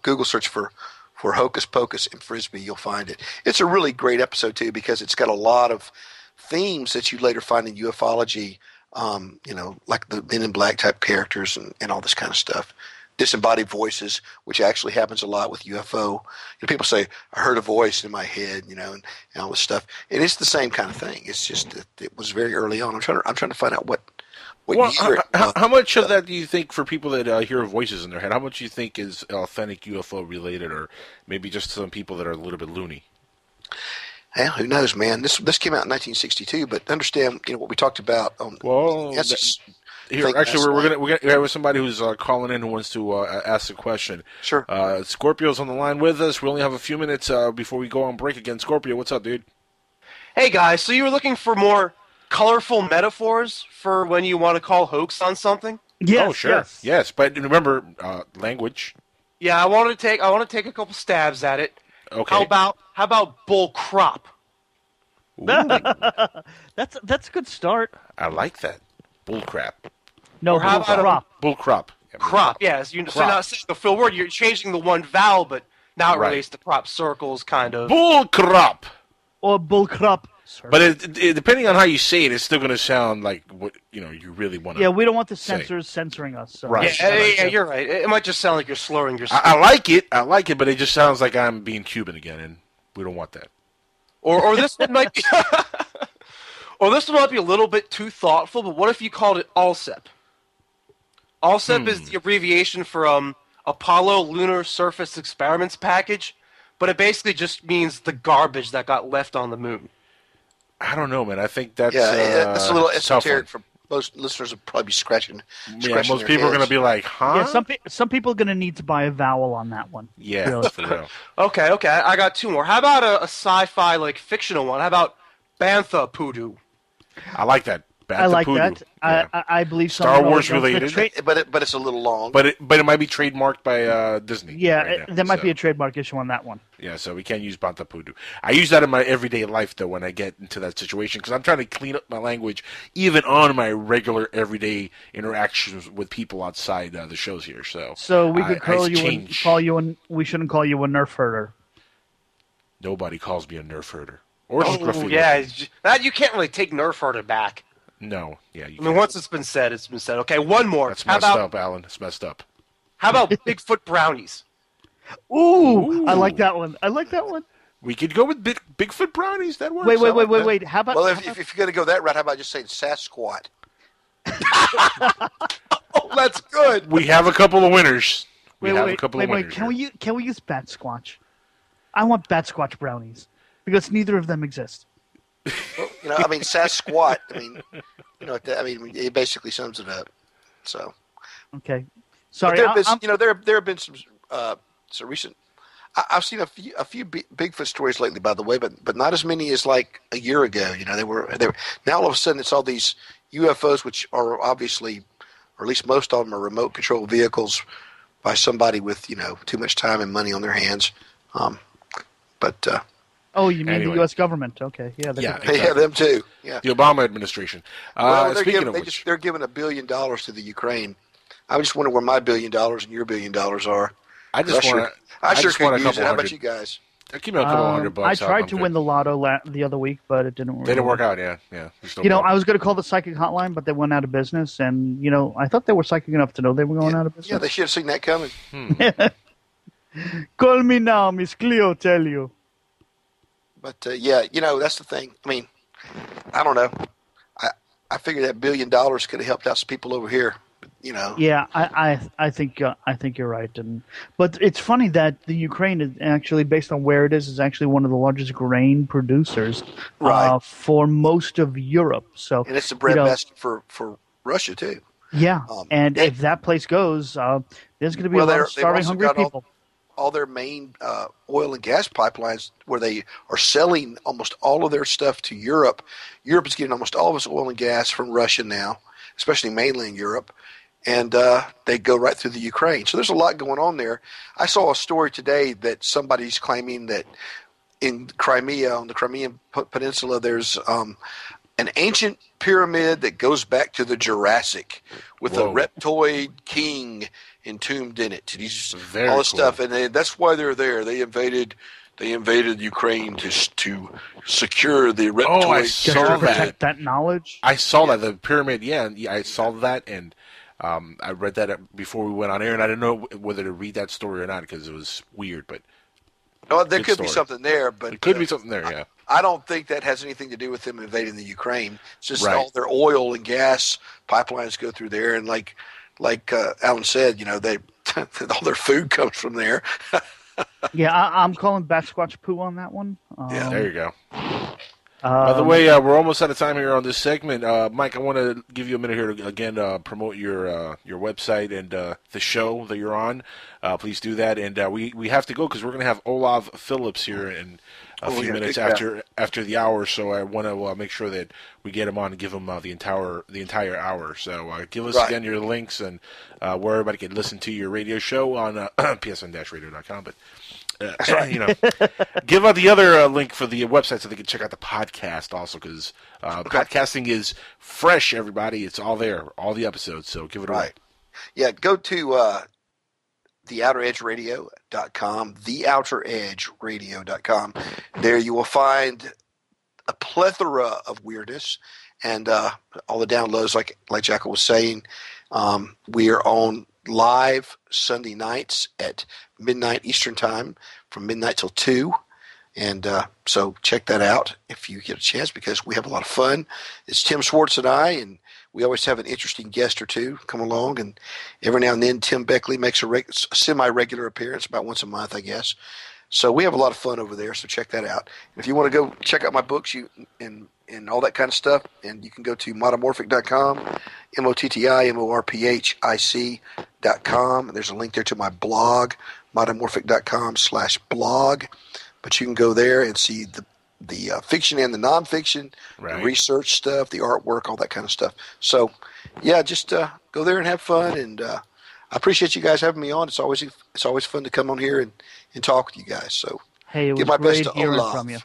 Google search for Hocus Pocus and Frisbee, you'll find it. It's a really great episode, too, because it's got a lot of themes that you later find in ufology, like the Men in Black type characters and all this kind of stuff. Disembodied voices, which actually happens a lot with UFO. People say, I heard a voice in my head, and all this stuff. And it's the same kind of thing. It's just that it was very early on. I'm trying to find out what year. How much of that do you think, for people that hear voices in their head, how much do you think is authentic UFO related, or maybe just some people that are a little bit loony? Well, who knows, man? This came out in 1962, but understand, what we talked about on Here, actually, we're gonna have somebody who's calling in who wants to ask a question. Sure. Scorpio's on the line with us. We only have a few minutes before we go on break again. Scorpio, what's up, dude? Hey guys, so you were looking for more colorful metaphors for when you want to call hoax on something? Yes. Oh, sure. Yes, but remember language. Yeah, I want to take a couple stabs at it. Okay. How about bull crop? That's a good start. I like that. Bull crap. No, or how about crop. Bull crop. Crop, yes. So you're not saying the full word. You're changing the one vowel, but now it relates to crop circles, kind of. Bull crop. Or bull crop. But it, depending on how you say it, it's still going to sound like what you really want to. Yeah, we don't want the censors censoring us. So. Right. Yeah, you're right. It might just sound like you're slurring your. I like it, but it just sounds like I'm being Cuban again, and we don't want that. Or this one might be. Or this one might be a little bit too thoughtful. But what if you called it ALSEP? ALSEP is the abbreviation for Apollo Lunar Surface Experiments Package, but it basically just means the garbage that got left on the moon. I don't know, man. I think that's that's a little esoteric for most listeners. Will probably be scratching. Yeah, most people are going to be like, "Huh?" Yeah, some people are going to need to buy a vowel on that one. Yeah, really. for real. Okay. I got two more. How about a sci-fi fictional one? How about Bantha Poodoo? I like that. I like that. Yeah. I believe Star Wars related, but it's a little long. But it might be trademarked by Disney. Yeah, right there might be a trademark issue on that one. Yeah, so we can't use Bantha Poodoo. I use that in my everyday life though when I get into that situation because I'm trying to clean up my language even on my regular everyday interactions with people outside the shows here. So we could we shouldn't call you a nerf herder. Nobody calls me a nerf herder. Or yeah, that you can't really take nerf herder back. No, yeah. I mean, once it's been said, it's been said. Okay, one more. That's messed up, Alan. It's messed up. How about Bigfoot brownies? Ooh, I like that one. We could go with Bigfoot brownies. That works. Wait. How about? Well, if you're going to go that route, how about just saying Sasquatch? Oh, that's good. We have a couple of winners. Wait. Can we use Bat Squatch? I want Bat Squatch brownies because neither of them exist. Well, I mean, Sasquatch. It basically sums it up. So. Okay. Sorry. There have been some recent. I've seen a few Bigfoot stories lately, by the way, but not as many as like a year ago. They were now all of a sudden it's all these UFOs, which are obviously, or at least most of them are remote control vehicles by somebody with too much time and money on their hands. Oh, you mean the U.S. government? Okay, yeah, exactly. Yeah, them too. Yeah, the Obama administration. Well, they're giving $1 billion to the Ukraine. I just wonder where my $1 billion and your $1 billion are. I sure could use it. How about you guys? I keep a couple $100. I tried to win the lotto the other week, but it didn't work. They didn't work out. Yeah. I was going to call the psychic hotline, but they went out of business, and I thought they were psychic enough to know they were going out of business. Yeah, they should have seen that coming. Call me now, Miss Cleo. Tell you. But that's the thing. I mean, I don't know. I figured that $1 billion could have helped out some people over here. Yeah, I think you're right, but it's funny that the Ukraine is actually, based on where it is actually one of the largest grain producers for most of Europe. So and it's the breadbasket for Russia too. Yeah, if that place goes, there's going to be a lot of starving, hungry people. All their main oil and gas pipelines where they are selling almost all of their stuff to Europe. Europe is getting almost all of its oil and gas from Russia now, especially mainland Europe, and they go right through the Ukraine. So there's a lot going on there. I saw a story today that somebody's claiming that in Crimea, on the Crimean Peninsula, there's an ancient pyramid that goes back to the Jurassic with a reptoid king entombed in it. All this stuff, and that's why they're there. They invaded Ukraine to secure the reptoid. Oh, I saw that. That knowledge. I saw that the pyramid. Yeah, I saw that, and I read that before we went on air, and I didn't know whether to read that story or not because it was weird. But there could be something there. But it could be something there. Yeah. I don't think that has anything to do with them invading the Ukraine. It's just all their oil and gas pipelines go through there, and like Alan said, they all their food comes from there. Yeah, I'm calling Bat Squatch poo on that one. Yeah, there you go. By the way, we're almost out of time here on this segment. Mike, I want to give you a minute here to again promote your website and the show that you're on. Please do that, and we have to go because we're going to have Olav Phillips here in a few minutes after the hour. So I want to make sure that we get him on and give him the entire hour. So give us again your links and where everybody can listen to your radio show on PSN-radio.com. But give out the other link for the website so they can check out the podcast also because podcasting is fresh. Everybody, it's all there, all the episodes. So give it away. Yeah, go to theouteredgeradio.com, theouteredgeradio.com. There you will find a plethora of weirdness and all the downloads, like Jackal was saying. We are on live Sunday nights at midnight Eastern Time from midnight till 2. And so check that out if you get a chance, because we have a lot of fun. It's Tim Schwartz and I, and we always have an interesting guest or two come along. And every now and then Tim Beckley makes a semi-regular appearance, about once a month, I guess. So we have a lot of fun over there, so check that out. And if you want to go check out my books and all that kind of stuff, and you can go to motomorphic.com, MOTTIMORPHIC.com. And there's a link there to my blog, motomorphic.com/blog. But you can go there and see the fiction and the nonfiction, the research stuff, the artwork, all that kind of stuff. So, yeah, just go there and have fun. And I appreciate you guys having me on. It's always fun to come on here and talk with you guys. So, hey, it was my great best to hearing Olav. from you.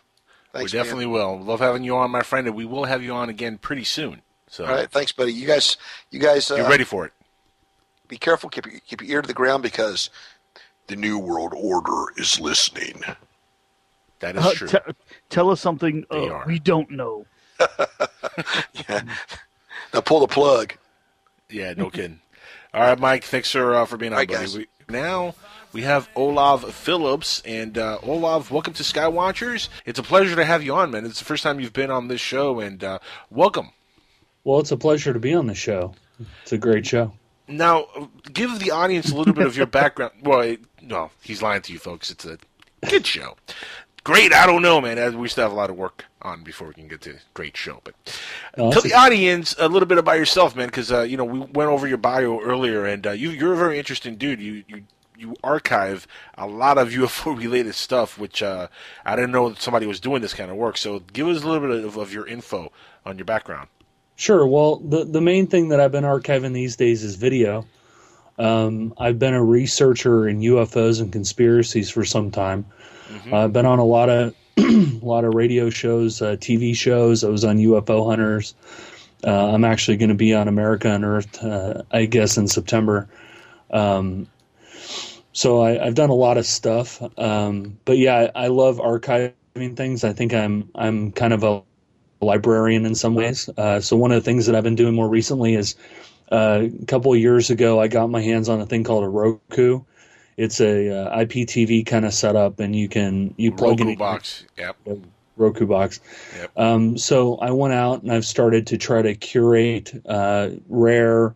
Thanks, we definitely will. Love having you on, my friend, and we will have you on again pretty soon. So, all right, thanks, buddy. You guys, get ready for it. Be careful. Keep your ear to the ground, because the New World Order is listening. That is true. Tell us something we don't know. Yeah. Now pull the plug. Yeah, no kidding. All right, Mike, thanks for being on, buddy. Now we have Olav Phillips. And Olav, welcome to Skywatchers. It's a pleasure to have you on, man. It's the first time you've been on this show, and welcome. Well, it's a pleasure to be on the show. It's a great show. Now, give the audience a little bit of your background. Well, no, he's lying to you, folks. It's a good show. Great, I don't know, man. We still have a lot of work on before we can get to a great show. But tell the audience a little bit about yourself, man, because we went over your bio earlier, and you're a very interesting dude. You archive a lot of UFO-related stuff, which I didn't know that somebody was doing this kind of work. So give us a little bit of your info on your background. Sure. Well, the main thing that I've been archiving these days is video. I've been a researcher in UFOs and conspiracies for some time. Mm-hmm. I've been on a lot of radio shows, TV shows. I was on UFO Hunters. I'm actually going to be on America Unearthed, I guess, in September. So I've done a lot of stuff. But yeah, I love archiving things. I think I'm kind of a librarian in some ways. So one of the things that I've been doing more recently is a couple of years ago, I got my hands on a thing called a Roku. It's a IPTV kind of setup, and you plug in Roku box. Yep. Roku box. Yep. So I went out and I've started to try to curate rare,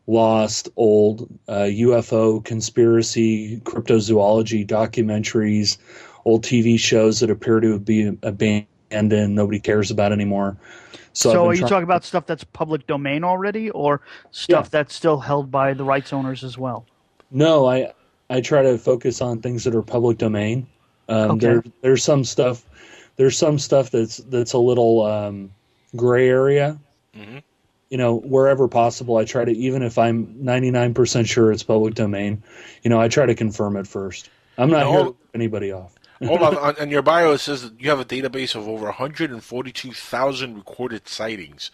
lost, old UFO, conspiracy, cryptozoology documentaries, old TV shows that appear to be abandoned, nobody cares about anymore. So are you talking about stuff that's public domain already, or stuff that's still held by the rights owners as well? No, I try to focus on things that are public domain. Okay. There's some stuff that's a little gray area. Mm-hmm. Wherever possible, I try to, even if I'm 99% sure it's public domain, I try to confirm it first. I'm not here to rip anybody off. Hold on your bio, it says that you have a database of over 142,000 recorded sightings.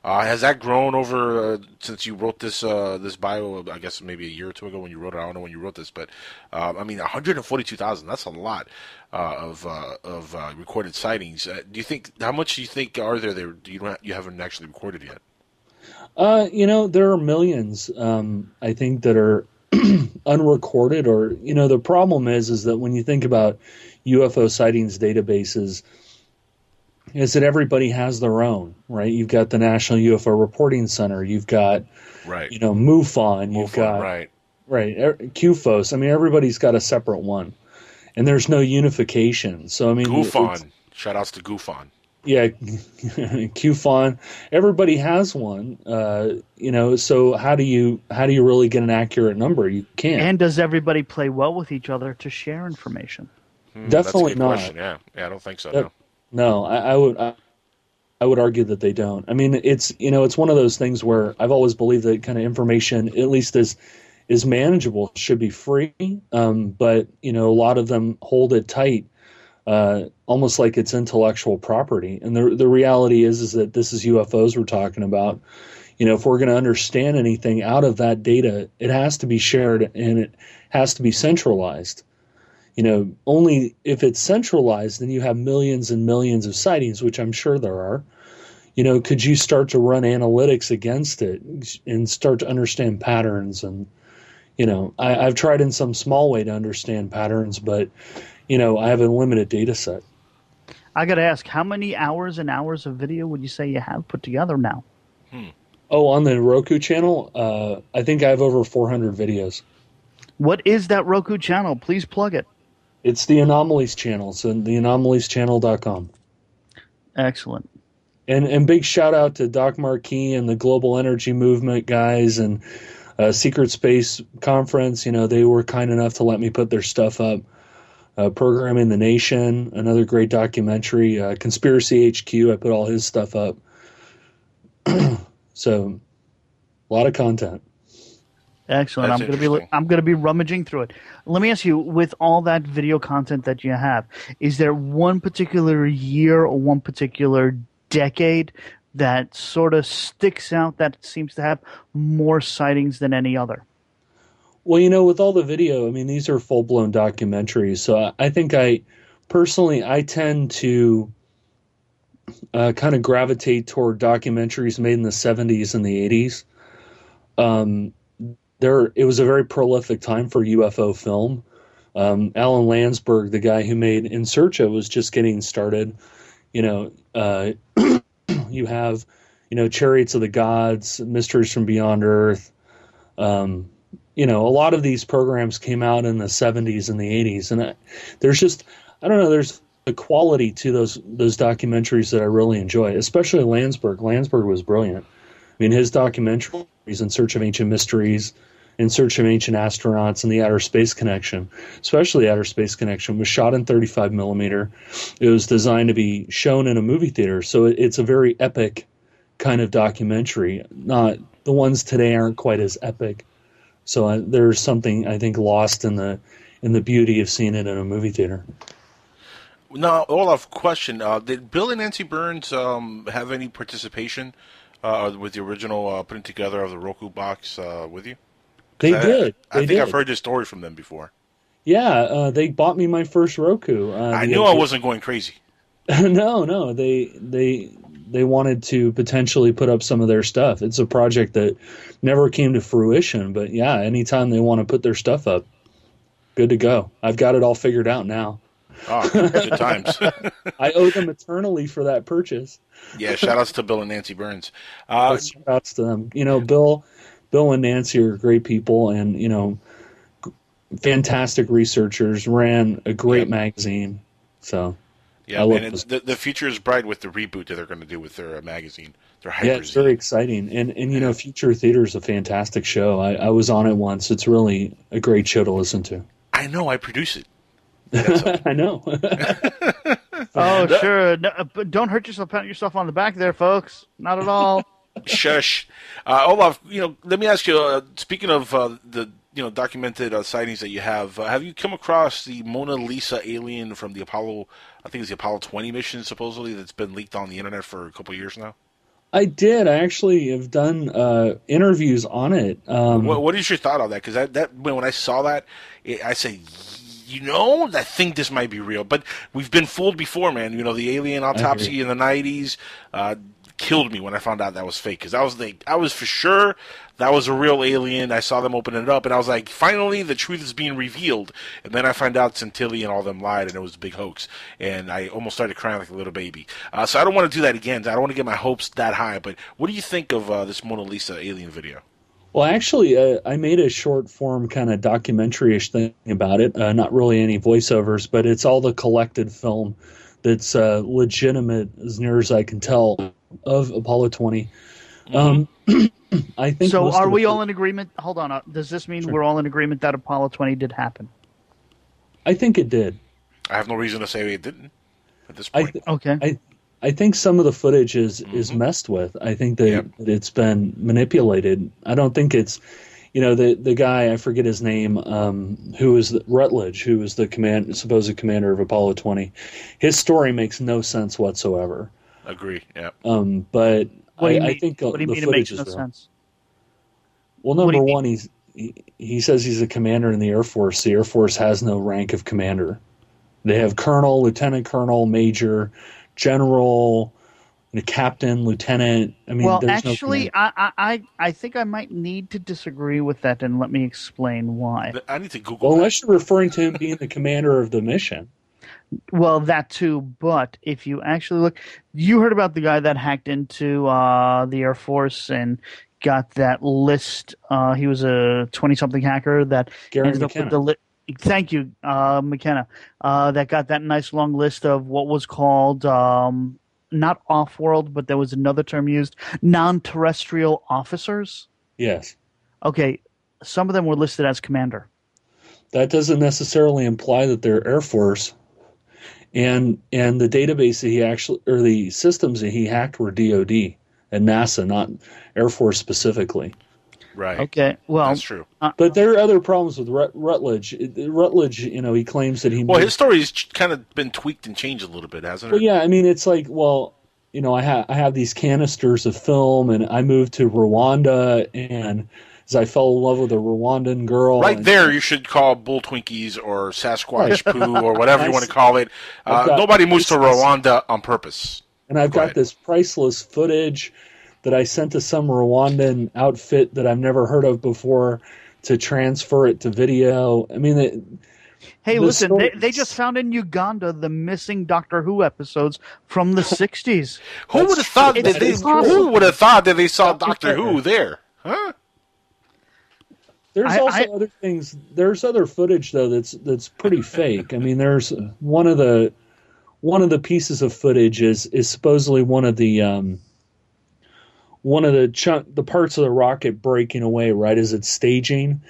Has that grown over since you wrote this bio? I guess maybe a year or two ago when you wrote it. I don't know when you wrote this, but 142,000. That's a lot of recorded sightings. How much do you think are there? You haven't actually recorded yet? There are millions. I think that are unrecorded, or the problem is that when you think about UFO sightings databases, is that everybody has their own, right? You've got the National UFO Reporting Center, you've got, MUFON, you've got, right, QFOS. I mean, everybody's got a separate one, and there's no unification. So I mean, GUFON. Shout outs to GUFON. Yeah, QFON. Everybody has one, So how do you really get an accurate number? You can't. And does everybody play well with each other to share information? Definitely not. Question. Yeah, I don't think so. No, I would argue that they don't. I mean, it's one of those things where I've always believed that kind of information, at least is manageable, should be free. But a lot of them hold it tight. Almost like it's intellectual property. And the reality is that this is UFOs we're talking about. if we're going to understand anything out of that data, it has to be shared and it has to be centralized. Only if it's centralized, then you have millions and millions of sightings, which I'm sure there are. Could you start to run analytics against it and start to understand patterns? And, I've tried in some small way to understand patterns, but, I have a limited data set. I got to ask, how many hours and hours of video would you say you have put together now? Oh, on the Roku channel, I think I have over 400 videos. What is that Roku channel? Please plug it. It's the Anomalies channel, so theanomalieschannel.com. Excellent. And big shout out to Doc Marquis and the Global Energy Movement guys and Secret Space Conference. They were kind enough to let me put their stuff up. Programming the Nation, another great documentary. Conspiracy HQ, I put all his stuff up. So, a lot of content. Excellent. I'm going to be rummaging through it. Let me ask you, with all that video content that you have, is there one particular year or one particular decade that sort of sticks out that seems to have more sightings than any other? Well, with all the video, these are full-blown documentaries. So I think I tend to kind of gravitate toward documentaries made in the 70s and the 80s. It was a very prolific time for UFO film. Alan Landsberg, the guy who made In Search Of, was just getting started. You have, Chariots of the Gods, Mysteries from Beyond Earth. A lot of these programs came out in the 70s and the 80s. And there's a quality to those documentaries that I really enjoy, especially Landsberg. Landsberg was brilliant. His documentaries, In Search of Ancient Mysteries, In Search of Ancient Astronauts, and The Outer Space Connection, especially Outer Space Connection, was shot in 35 millimeter. It was designed to be shown in a movie theater, so it's a very epic kind of documentary. Not the ones today aren't quite as epic. So there's something, I think, lost in the beauty of seeing it in a movie theater. Now, Olaf, question: did Bill and Nancy Burns have any participation with the original putting together of the Roku box with you? They did. I think I've heard this story from them before. Yeah, they bought me my first Roku. I knew I wasn't going crazy. No, they wanted to potentially put up some of their stuff. It's a project that never came to fruition, but yeah, anytime they want to put their stuff up, good to go. I've got it all figured out now. Oh, good times. I owe them eternally for that purchase. Yeah, shout-outs to Bill and Nancy Burns. Shout-outs to them. Bill and Nancy are great people and, fantastic researchers, ran a great magazine. So, yeah, and the future is bright with the reboot that they're going to do with their magazine. Their yeah, it's very exciting. And Future Theater is a fantastic show. I was on it once. It's really a great show to listen to. I know. I produce it. I know. Oh, sure. No, but don't hurt yourself, pat yourself on the back there, folks. Not at all. Shush. Olaf, let me ask you, speaking of the documented sightings that you have you come across the Mona Lisa alien from the Apollo, I think it's the Apollo 20 mission, supposedly, that's been leaked on the internet for a couple of years now? I did. I actually have done interviews on it. What is your thought on that? Because that when I saw that, I said, I think this might be real. But we've been fooled before, man. The alien autopsy in the 90s killed me when I found out that was fake. Because I was for sure that was a real alien. I saw them open it up, and I was like, finally, the truth is being revealed. And then I find out Santilli and all them lied, and it was a big hoax. And I almost started crying like a little baby. So I don't want to do that again. I don't want to get my hopes that high. But what do you think of this Mona Lisa alien video? Well, actually, I made a short-form kind of documentary-ish thing about it. Not really any voiceovers, but it's all the collected film that's legitimate, as near as I can tell, of Apollo 20. I think. So, are we all in agreement? Hold on. Does this mean we're all in agreement that Apollo 20 did happen? I think it did. I have no reason to say it didn't at this point. Okay. I think some of the footage is messed with. I think that it's been manipulated. I don't think it's, the guy, I forget his name, who was Rutledge, who was the supposed commander of Apollo 20. His story makes no sense whatsoever. Agree. Yeah. But What do you mean? I think What do you the mean it footage makes no is real. sense? Well, What do number you one, he says he's a commander in the Air Force. The Air Force has no rank of commander. They have colonel, lieutenant colonel, major, general, captain, lieutenant. I mean, Well, there's actually, no I think I might need to disagree with that, and let me explain why. I need to Google Well, that. unless you're referring to him being the commander of the mission. Well, that too, but if you actually look, you heard about the guy that hacked into the Air Force and got that list. He was a 20-something hacker that Gary ended up with the list. Thank you, McKenna. That got that nice long list of what was called not off-world, but there was another term used, non-terrestrial officers. Yes. Okay, some of them were listed as commander. That doesn't necessarily imply that they're Air Force. And the database that he actually, or the systems that he hacked were DoD and NASA, not Air Force specifically. Right. Okay. Well, that's true. But there are other problems with Rutledge. Rutledge, he claims that he. Well, his story's kind of been tweaked and changed a little bit, hasn't it? Well, yeah. I mean, it's like, well, I have these canisters of film, and I moved to Rwanda, and as I fell in love with a Rwandan girl. Right there, you should call Bull Twinkies or Sasquatch poo or whatever you want to call it. Nobody moves to Rwanda on purpose. And I've got this priceless footage that I sent to some Rwandan outfit that I've never heard of before to transfer it to video. I mean, hey, listen, they just found in Uganda the missing Doctor Who episodes from the 60s. Who would have thought that they saw Doctor Who there? Huh? There's also other things. There's other footage though that's pretty fake. I mean, there's one of the pieces of footage is supposedly one of the parts of the rocket breaking away right as it's staging,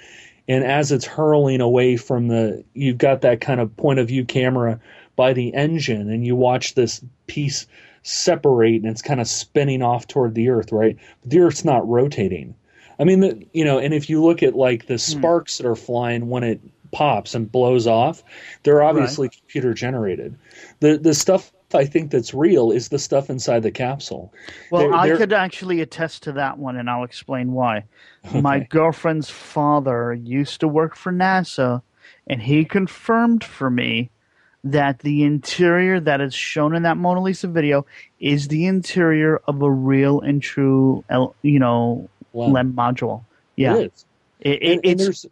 and as it's hurling away from you've got that kind of point of view camera by the engine, and you watch this piece separate and it's kind of spinning off toward the Earth, right? But the Earth's not rotating. I mean, and if you look at like the sparks that are flying when it pops and blows off, they're obviously computer generated. The stuff I think that's real is the stuff inside the capsule. Well, I could actually attest to that one, and I'll explain why. Okay. My girlfriend's father used to work for NASA, and he confirmed for me that the interior that is shown in that Mona Lisa video is the interior of a real and true, LEM module. Yeah, it is.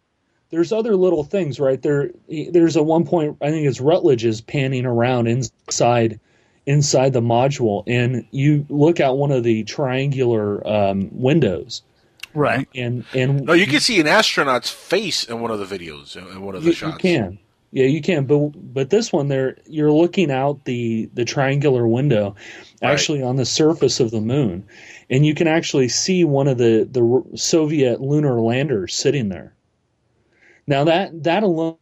There's other little things right there. There's a one point I think it's Rutledge is panning around inside the module, and you look out one of the triangular windows. Right, and no, you can see an astronaut's face in one of the videos in one of the shots. You can. Yeah, you can, but this one there, you're looking out the triangular window, actually on the surface of the moon, and you can actually see one of the Soviet lunar landers sitting there. Now that alone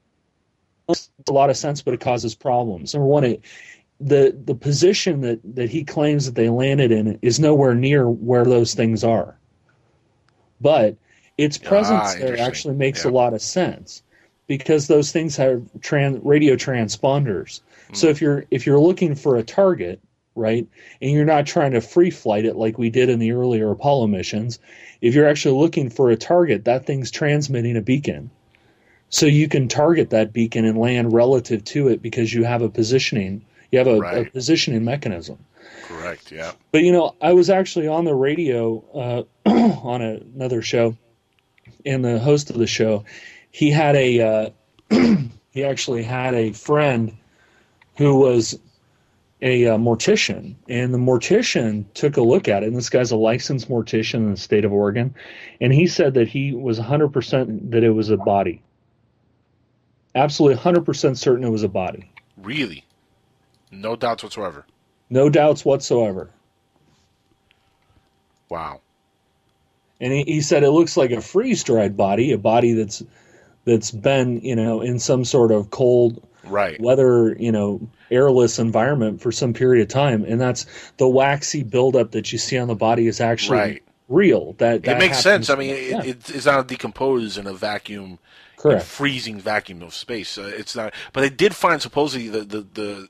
makes a lot of sense, but it causes problems. Number one, the position that he claims that they landed in is nowhere near where those things are, but its presence there actually makes a lot of sense. Because those things have radio transponders. So if you're looking for a target, right, and you're not trying to free flight it like we did in the earlier Apollo missions, if you're actually looking for a target, that thing's transmitting a beacon. So you can target that beacon and land relative to it because you have a positioning. You have a positioning mechanism. Correct. Yeah. But I was actually on the radio on another show, and the host of the show. He had he actually had a friend who was a mortician, and the mortician took a look at it, and this guy's a licensed mortician in the state of Oregon, and he said that he was 100% that it was a body. Absolutely 100% certain it was a body. Really? No doubts whatsoever? No doubts whatsoever. Wow. And he said it looks like a freeze-dried body, a body that's been, in some sort of cold weather, airless environment for some period of time. And that's the waxy buildup that you see on the body is actually real. That makes sense. I mean, it's not decomposed in a vacuum, freezing vacuum of space. It's not. But they did find supposedly the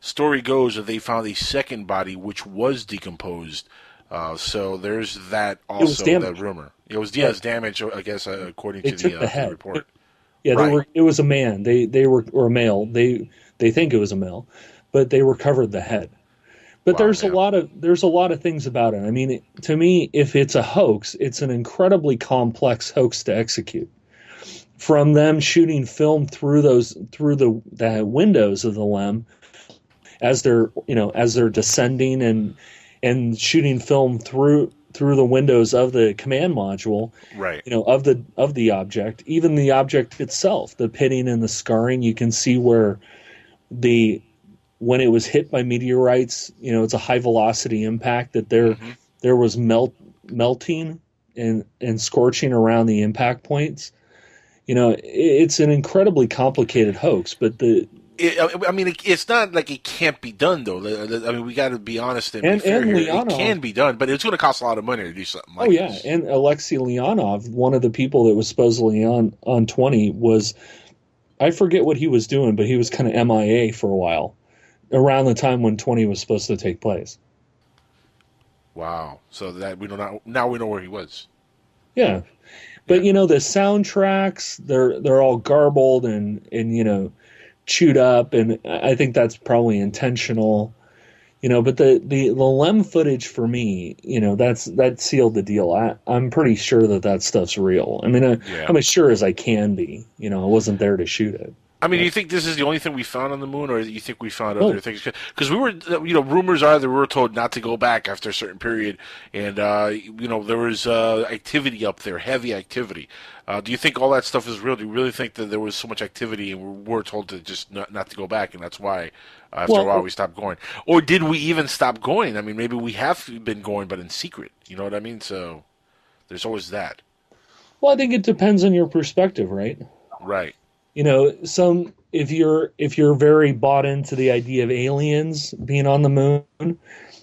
story goes that they found a second body which was decomposed. So there's that also, that rumor. It was damaged, I guess, according to the report. Yeah, right. It was a man. They were or a male. They think it was a male, but they recovered the head. But there's a lot of things about it. I mean, to me, if it's a hoax, it's an incredibly complex hoax to execute. From them shooting film through the windows of the LEM as they're descending and shooting film through the windows of the command module, right? Of the object, even the object itself, the pitting and the scarring, you can see where when it was hit by meteorites, it's a high velocity impact that there was melting and scorching around the impact points. It's an incredibly complicated hoax, but it's not like it can't be done, though. I mean, we got to be honest and be fair here. It can be done, but it's going to cost a lot of money to do something like this. And Alexei Leonov, one of the people that was supposedly on 20, was, I forget what he was doing, but he was kind of MIA for a while, around the time when 20 was supposed to take place. Wow! So that now we know where he was. Yeah, but the soundtracks, they're all garbled and chewed up, and I think that's probably intentional. But the LEM footage for me, that sealed the deal. I'm pretty sure that stuff's real. I mean, I'm as sure as I can be. I wasn't there to shoot it. I mean, do you think this is the only thing we found on the moon, or do you think we found other things? Because we were, rumors are that we were told not to go back after a certain period, and there was activity up there, heavy activity. Do you think all that stuff is real? Do you really think that there was so much activity, and we were told to just not to go back, and that's why after a while we stopped going? Or did we even stop going? I mean, maybe we have been going, but in secret. You know what I mean? So there's always that. Well, I think it depends on your perspective, right? Right. If you're very bought into the idea of aliens being on the moon,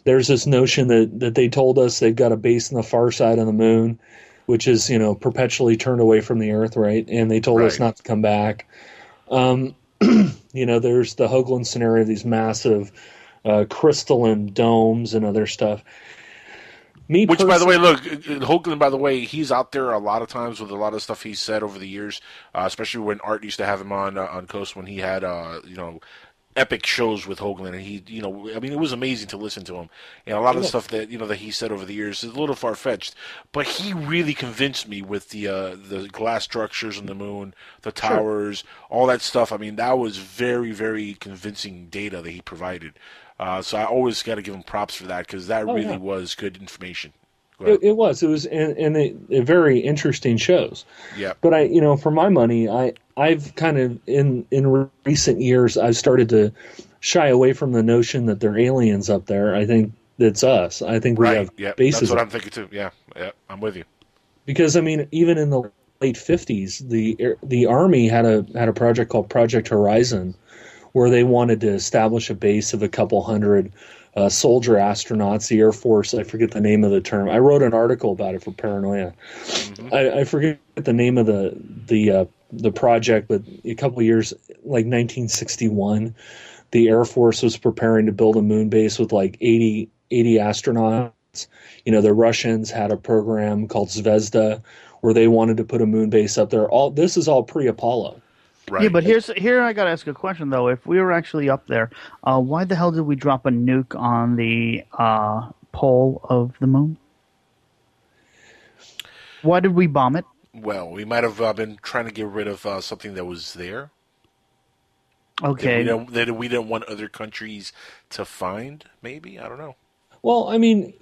there's this notion that they told us they've got a base on the far side of the moon, which is, perpetually turned away from the Earth, right? And they told us not to come back. There's the Hoagland scenario, these massive crystalline domes and other stuff. By the way, look, Hoagland, by the way, he's out there a lot of times with a lot of stuff he's said over the years, especially when Art used to have him on Coast when he had, epic shows with Hoagland. And he, it was amazing to listen to him. And a lot of the stuff that, that he said over the years is a little far-fetched. But he really convinced me with the glass structures on the moon, the towers, all that stuff. I mean, that was very, very convincing data that he provided. So I always got to give him props for that, because that really was good information. It was, and it very interesting shows. Yeah. But for my money, I've kind of in recent years I've started to shy away from the notion that there are aliens up there. I think it's us. I think we have bases. That's what I'm thinking too. Yeah, I'm with you. Because even in the late 50s, the Army had a project called Project Horizon, where they wanted to establish a base of a couple hundred soldier astronauts. The Air Force, I forget the name of the term. I wrote an article about it for Paranoia. Mm-hmm. I forget the name of the project, but a couple of years, like 1961, the Air Force was preparing to build a moon base with like 80 astronauts. The Russians had a program called Zvezda, where they wanted to put a moon base up there. This is all pre-Apollo. Right. Yeah, but here I got to ask a question, though. If we were actually up there, why the hell did we drop a nuke on the pole of the moon? Why did we bomb it? Well, we might have been trying to get rid of something that was there. Okay. That we didn't want other countries to find, maybe? I don't know. Well, I mean,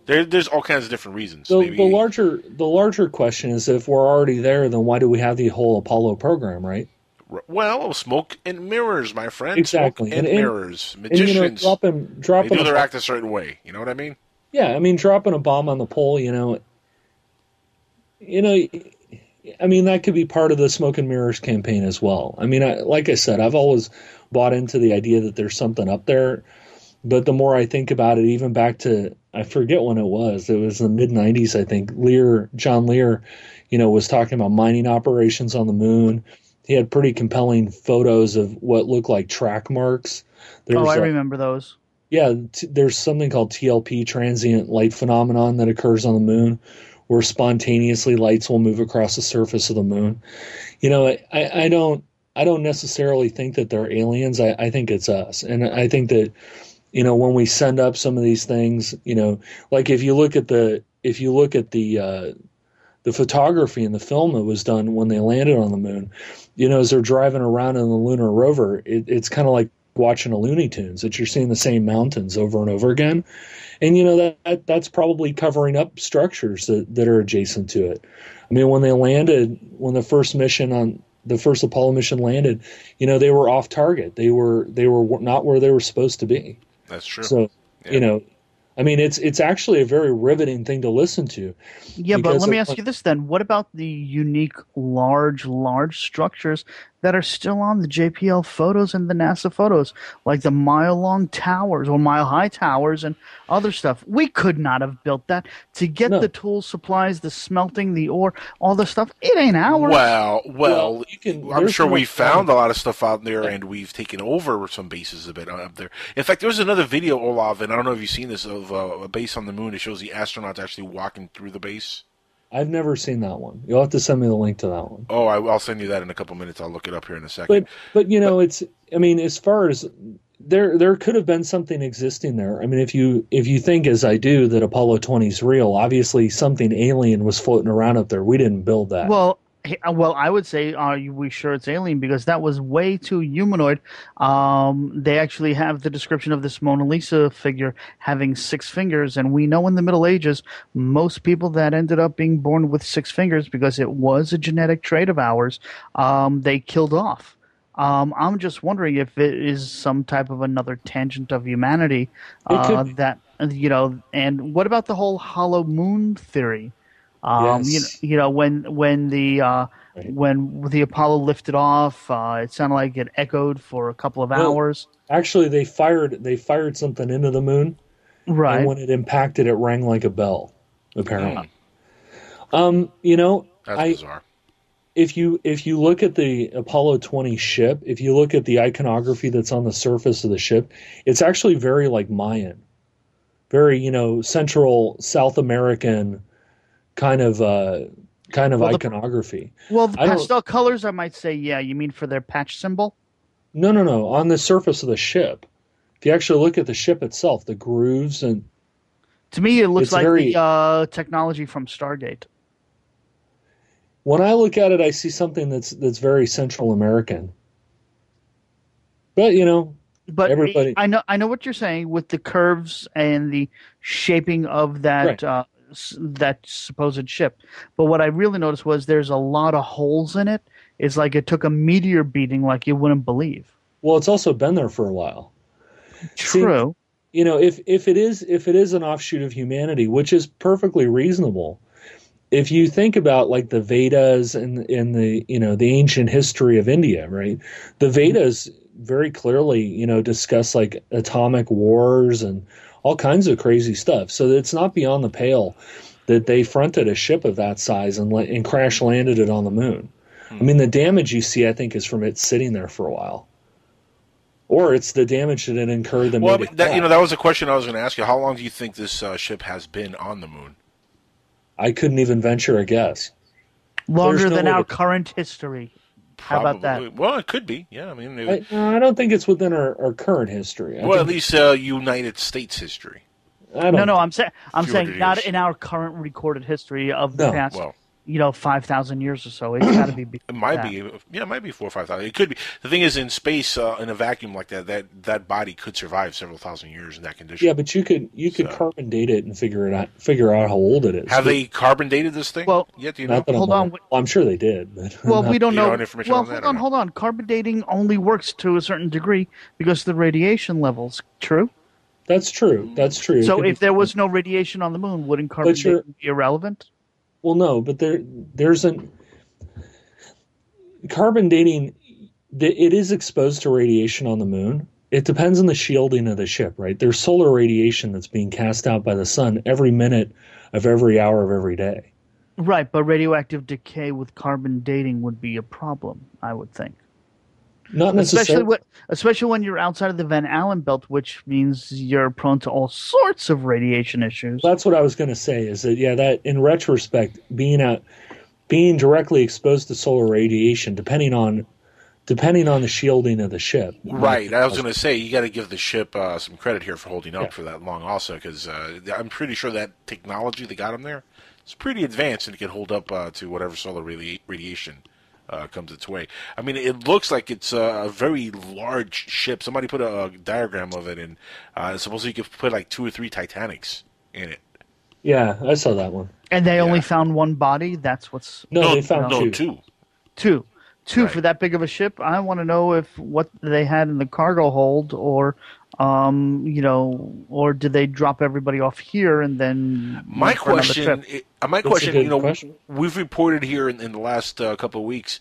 there's all kinds of different reasons. The larger question is, if we're already there, then why do we have the whole Apollo program, right? Well, smoke and mirrors, my friend. Exactly. Smoke and mirrors. Magicians. And, they do their act a certain way. You know what I mean? Yeah, I mean, dropping a bomb on the pole, that could be part of the smoke and mirrors campaign as well. I mean, like I said, I've always bought into the idea that there's something up there. But the more I think about it, even back to, I forget when it was the mid-'90s, I think, John Lear, was talking about mining operations on the moon. He had pretty compelling photos of what looked like track marks I remember those. Yeah, there's something called TLP, transient light phenomenon, that occurs on the moon, where spontaneously lights will move across the surface of the moon. I don't necessarily think that they're aliens. I think it's us, and I think that when we send up some of these things, like if you look at the photography and the film that was done when they landed on the moon, as they're driving around in the lunar rover, it's kind of like watching a Looney Tunes, that you're seeing the same mountains over and over again. And that's probably covering up structures that are adjacent to it. I mean, when the first Apollo mission landed, they were off target. They were not where they were supposed to be. That's true. So, yeah. I mean, it's actually a very riveting thing to listen to. Yeah, but let me ask you this then. What about the unique large structures that are still on the JPL photos and the NASA photos, like the mile-long towers or mile-high towers and other stuff? We could not have built that. To get the tools, supplies, the smelting, the ore, all the stuff, it ain't ours. Well, I'm sure we found a lot of stuff out there, and we've taken over some bases a bit up there. In fact, there was another video, Olav, and I don't know if you've seen this, of a base on the moon. It shows the astronauts actually walking through the base. I've never seen that one. You'll have to send me the link to that one. Oh, I'll send you that in a couple minutes. I'll look it up here in a second. But it's. I mean, as far as there could have been something existing there. I mean, if you think, as I do, that Apollo 20 is real, obviously something alien was floating around up there. We didn't build that. Well, I would say, are we sure it's alien? Because that was way too humanoid. They actually have the description of this Mona Lisa figure having 6 fingers, and we know in the Middle Ages, most people that ended up being born with 6 fingers, because it was a genetic trait of ours, they killed off. I'm just wondering if it is some type of another tangent of humanity that, and what about the whole hollow moon theory? Yes. When the Apollo lifted off, it sounded like it echoed for a couple of hours. Actually, they fired something into the moon, right? And when it impacted, it rang like a bell. Apparently, that's bizarre. If you look at the Apollo 20 ship, if you look at the iconography that's on the surface of the ship, it's actually very like Mayan, very Central South American kind of iconography. The pastel colors, I might say, yeah. You mean for their patch symbol? No. On the surface of the ship, if you actually look at the ship itself, the grooves and. To me, it looks like the technology from Stargate. When I look at it, I see something that's very Central American. But But everybody. I know what you're saying with the curves and the shaping of that. Right. That supposed ship. But what I really noticed was there's a lot of holes in it. It's like it took a meteor beating like you wouldn't believe. Well, it's also been there for a while. True. See, if it is an offshoot of humanity, which is perfectly reasonable, if you think about like the Vedas and the the ancient history of India, right? The Vedas very clearly discuss like atomic wars and all kinds of crazy stuff. So it's not beyond the pale that they fronted a ship of that size and crash landed it on the moon. I mean, the damage you see, I think, is from it sitting there for a while, or it's the damage that it incurred. Well, that was a question I was going to ask you. How long do you think this ship has been on the moon? I couldn't even venture a guess. Longer than our current history. Probably. How about that? Well, it could be. Yeah, I mean, I don't think it's within our current history. At least United States history. I'm saying not in our current recorded history of the past. Well, 5,000 years or so. It's got to be. It might be. Yeah, it might be 4,000 or 5,000. It could be. The thing is, in space, in a vacuum like that body could survive several thousand years in that condition. Yeah, but you could carbon date it and figure out how old it is. Have they carbon dated this thing? Well, yet, do you know? Hold on. Well, I'm sure they did. But well, we don't know. Well, hold on. Carbon dating only works to a certain degree because of the radiation levels. True. That's true. So if there was no radiation on the moon, wouldn't carbon dating be irrelevant? Well, no, but there's carbon dating. It is exposed to radiation on the moon. It depends on the shielding of the ship, right? There's solar radiation that's being cast out by the sun every minute of every hour of every day. Right, but radioactive decay with carbon dating would be a problem, I would think. Not necessarily. Especially when you're outside of the Van Allen belt, which means you're prone to all sorts of radiation issues. That's what I was going to say. Is that that in retrospect, being directly exposed to solar radiation, depending on the shielding of the ship. Right. I was going to say, you got to give the ship some credit here for holding up for that long also, because I'm pretty sure that technology that got them there is pretty advanced and it can hold up to whatever solar radiation comes its way. I mean, it looks like it's a very large ship. Somebody put a diagram of it, and supposedly you could put like 2 or 3 Titanics in it. Yeah, I saw that one. And they only found one body? That's what's... No, they found two. Two Right. For that big of a ship. I want to know if what they had in the cargo hold, or or did they drop everybody off here and then? My question, question. We've reported here in the last couple of weeks.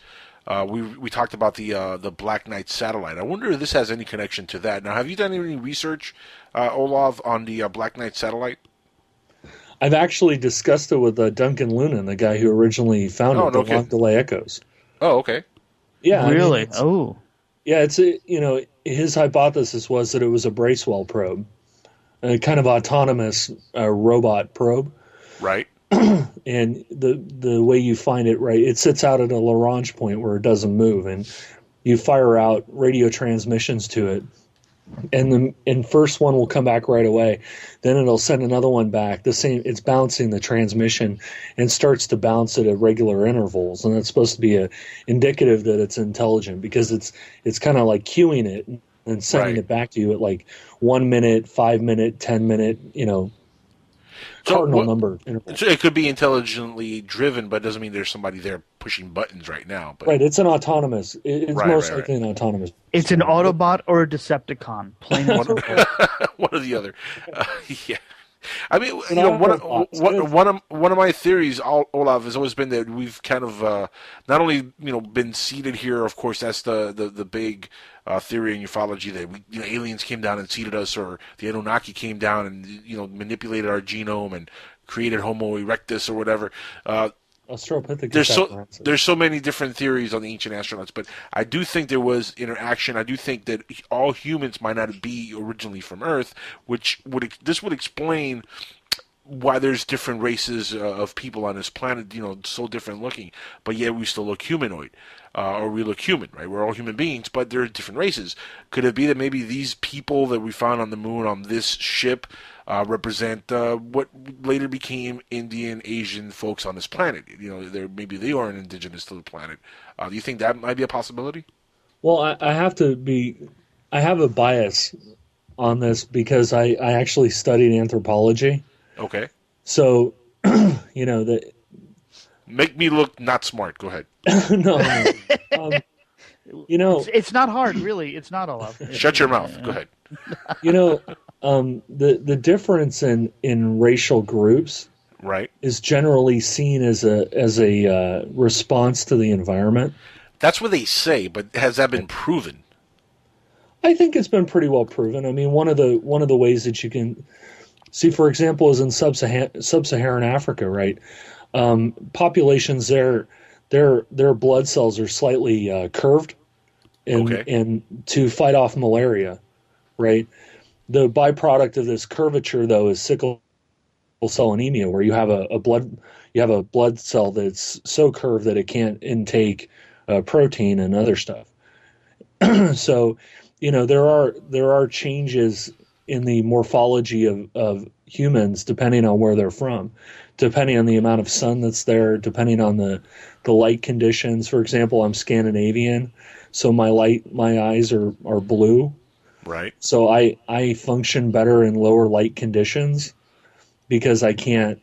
We talked about the Black Knight satellite. I wonder if this has any connection to that. Now, have you done any research, Olav, on the Black Knight satellite? I've actually discussed it with Duncan Lunan, the guy who originally founded the long delay echoes. Oh, okay. Yeah, really? Yeah, it's his hypothesis was that it was a Bracewell probe, a kind of autonomous robot probe. Right. And the way you find it, right, it sits out at a Lagrange point where it doesn't move, and you fire out radio transmissions to it. And the first one will come back right away. Then it'll send another one back. It's bouncing the transmission and starts to bounce it at regular intervals. And that's supposed to be indicative that it's intelligent, because it's kind of like cueing it and sending it back to you at like 1 minute, 5 minute, 10 minute, cardinal number intervals. So it could be intelligently driven, but it doesn't mean there's somebody there pushing buttons right now. But. Right, it's an autonomous. It's most likely an autonomous. It's an Autobot or a Decepticon. Plain and simple. One or the other. Yeah. I mean, one of my theories, Olav, has always been that we've kind of not only been seated here. Of course, that's the big theory in ufology that aliens came down and seeded us, or the Anunnaki came down and manipulated our genome and created Homo erectus or whatever. There's so many different theories on the ancient astronauts, but I do think there was interaction. I do think that all humans might not be originally from Earth, which would explain why there's different races of people on this planet, so different looking, but yet we still look humanoid, or we look human, right? We're all human beings, but there are different races. Could it be that maybe these people that we found on the moon on this ship represent what later became Indian, Asian folks on this planet? Maybe they aren't indigenous to the planet. Do you think that might be a possibility? Well, I have a bias on this because I actually studied anthropology. Okay. So, Make me look not smart. Go ahead. No. It's not hard, really. It's not, Olav. Shut your mouth. Go ahead. The difference in racial groups, right, is generally seen as a response to the environment. That's what they say, but has that been proven? I think it's been pretty well proven. I mean, one of the ways that you can see, for example, is in sub-Saharan Africa, right? Populations there, their blood cells are slightly curved, and to fight off malaria, right? The byproduct of this curvature, though, is sickle cell anemia, where you have a blood cell that's so curved that it can't intake protein and other stuff. So, there are changes in the morphology of humans depending on where they're from, depending on the amount of sun that's there, depending on the light conditions. For example, I'm Scandinavian, so my eyes are blue. Right. So I function better in lower light conditions because I get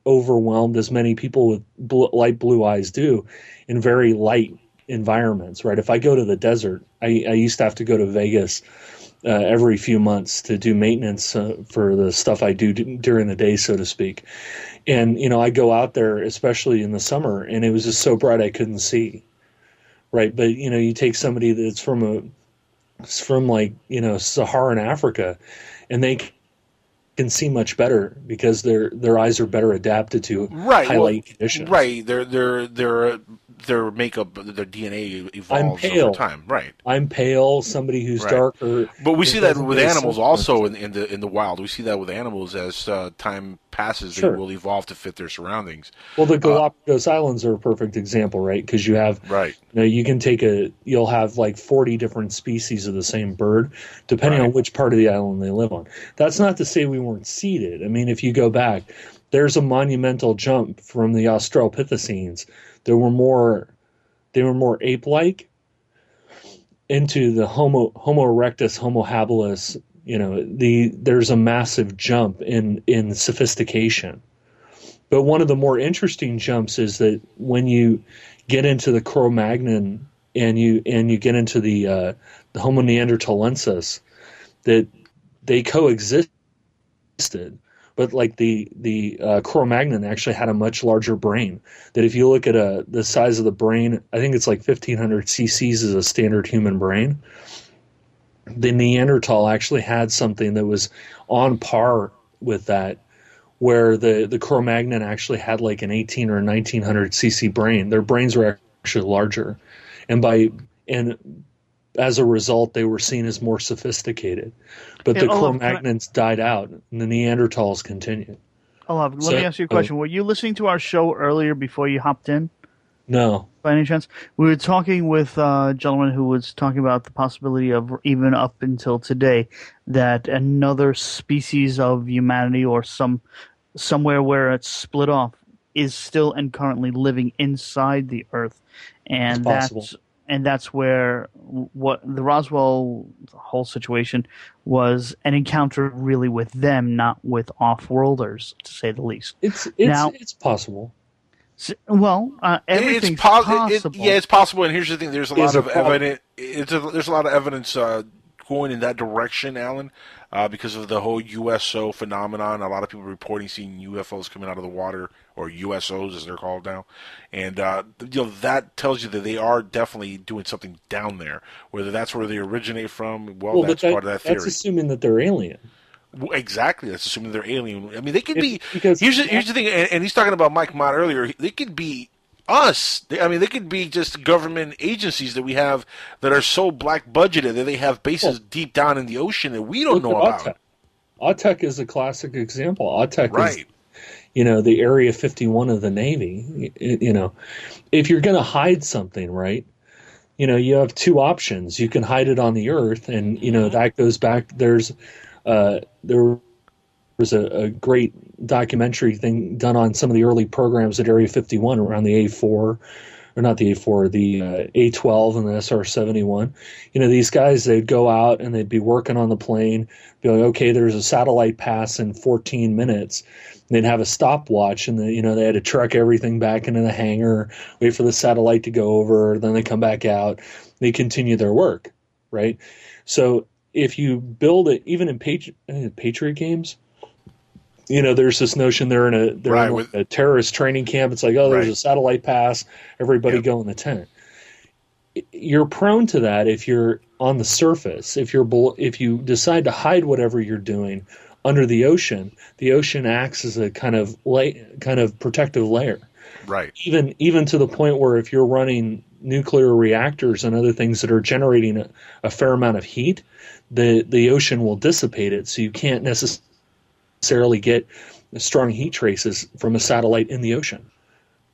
overwhelmed, as many people with light blue eyes do, in very light environments, right? If I go to the desert, I used to have to go to Vegas every few months to do maintenance for the stuff I do during the day, so to speak. And, I go out there, especially in the summer, and it was just so bright I couldn't see. Right. But, you take somebody that's from Saharan Africa, and they can see much better because their eyes are better adapted to highlight conditions. Right, their makeup, their DNA evolves over time. Right, I'm pale. Somebody who's darker. But we see that with animals also in the wild. We see that with animals as time passes, they will evolve to fit their surroundings. Well, the Galapagos Islands are a perfect example, right? Because you have you'll have like 40 different species of the same bird, depending on which part of the island they live on. That's not to say we weren't seeded. I mean, if you go back, there's a monumental jump from the Australopithecines. They were more ape-like into the Homo erectus, Homo habilis. There's a massive jump in sophistication. But one of the more interesting jumps is that when you get into the Cro-Magnon and you get into the Homo neanderthalensis, that they coexisted. But like the Cro-Magnon actually had a much larger brain. That if you look at the size of the brain, I think it's like 1,500 cc's is a standard human brain. The Neanderthal actually had something that was on par with that, where the Cro-Magnon actually had like an 18 or 1900 cc brain. Their brains were actually larger, and as a result, they were seen as more sophisticated. But the Cro-Magnons died out, and the Neanderthals continued. Olav, let me ask you a question. Were you listening to our show earlier before you hopped in? No. By any chance? We were talking with a gentleman who was talking about the possibility of, even up until today, that another species of humanity or somewhere where it's split off is still and currently living inside the Earth. And that's where what the Roswell whole situation was an encounter really with them, not with off-worlders, to say the least. It's possible. Well, everything's possible. It's possible. And here's the thing: there's a lot of evidence. There's a lot of evidence going in that direction, Alan, because of the whole USO phenomenon. A lot of people reporting seeing UFOs coming out of the water, or USOs as they're called now, and that tells you that they are definitely doing something down there. Whether that's where they originate from, that's part of that theory. That's assuming that they're alien. Exactly, that's assuming they're alien. I mean, they could be. Here's the thing, and he's talking about Mike Mott earlier. They could be us. They could be just government agencies that we have that are so black budgeted that they have bases deep down in the ocean that we don't know about. AUTEC is a classic example. AUTEC is, the Area 51 of the Navy. If you're going to hide something, right? You have two options. You can hide it on the Earth, and that goes back. There was a great documentary thing done on some of the early programs at Area 51 around the A4, or not the A4, the A12 and the SR-71. These guys, they'd go out and they'd be working on the plane, be like, okay, there's a satellite pass in 14 minutes. And they'd have a stopwatch, and they had to truck everything back into the hangar, wait for the satellite to go over, then they come back out. They continue their work, right? So if you build it, even in Patriot games, there's this notion they're in a terrorist training camp. It's like, there's a satellite pass, everybody go in the tent. You're prone to that if you're on the surface. If you decide to hide whatever you're doing under the ocean acts as a kind of protective layer. Right. Even to the point where if you're running nuclear reactors and other things that are generating a fair amount of heat, the ocean will dissipate it, so you can't necessarily get strong heat traces from a satellite in the ocean,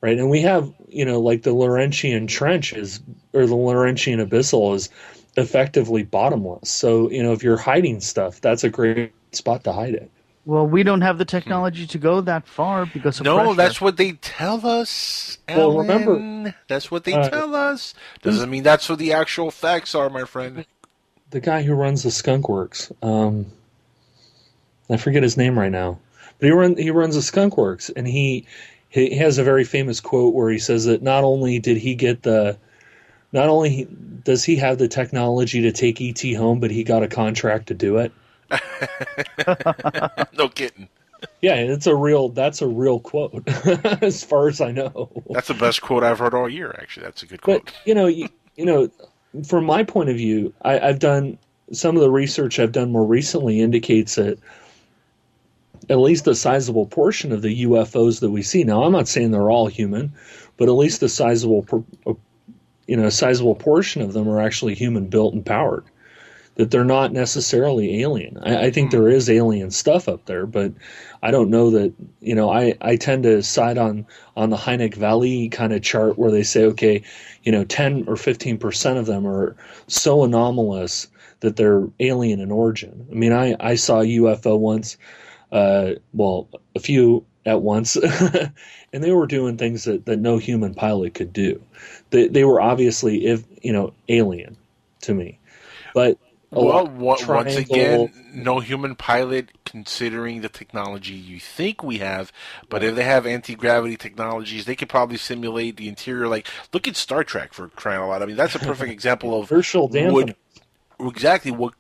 right? And we have, like the Laurentian Trench or the Laurentian Abyssal is effectively bottomless. So, if you're hiding stuff, that's a great spot to hide it. Well, we don't have the technology to go that far because of pressure. That's what they tell us, Alan. Well, remember, that's what they tell us. Doesn't mean that's what the actual facts are, my friend. The guy who runs the Skunk Works, I forget his name right now, but he runs the Skunk Works, and he has a very famous quote where he says that not only does he have the technology to take ET home, but he got a contract to do it. No kidding. Yeah, that's a real quote, as far as I know. That's the best quote I've heard all year. Actually, that's a good quote. But from my point of view, I've done some of the research I've done more recently indicates that at least a sizable portion of the UFOs that we see. Now, I'm not saying they're all human, but at least a sizable portion of them are actually human built and powered. That they're not necessarily alien. I think there is alien stuff up there, but I don't know that, I tend to side on the Hynek Valley kind of chart where they say, okay, 10 or 15% of them are so anomalous that they're alien in origin. I mean, I saw a UFO once, a few at once, and they were doing things that no human pilot could do. They were obviously, alien to me. But once again, no human pilot considering the technology you think we have, but if they have anti-gravity technologies, they could probably simulate the interior. Like, look at Star Trek, for crying out loud. I mean, that's a perfect example of what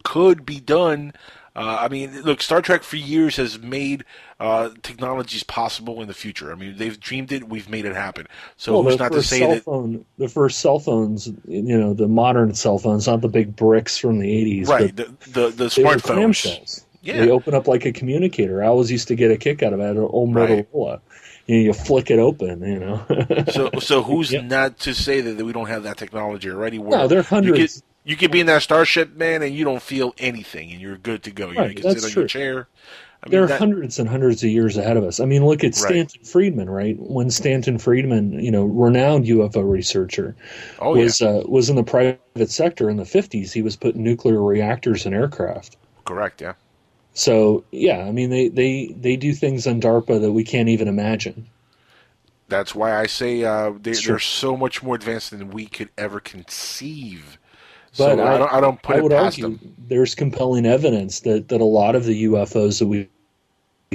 could be done. Look, Star Trek for years has made technologies possible in the future. I mean, they've dreamed it, we've made it happen. So who's not to say that... The first cell phones, the modern cell phones, not the big bricks from the 80s. Right, the smartphones. Yeah. They open up like a communicator. I always used to get a kick out of that old Motorola. You flick it open, So who's not to say that we don't have that technology already? No, there are hundreds... You could be in that starship, man, and you don't feel anything, and you're good to go. Right, you can sit on your chair. There are hundreds and hundreds of years ahead of us. I mean, look at Stanton Friedman, right? When Stanton Friedman, renowned UFO researcher, was in the private sector in the 50s. He was putting nuclear reactors in aircraft. Correct, yeah. So, yeah, I mean, they do things on DARPA that we can't even imagine. That's why I say they're so much more advanced than we could ever conceive. But so I don't put it past them. There's compelling evidence that a lot of the UFOs that we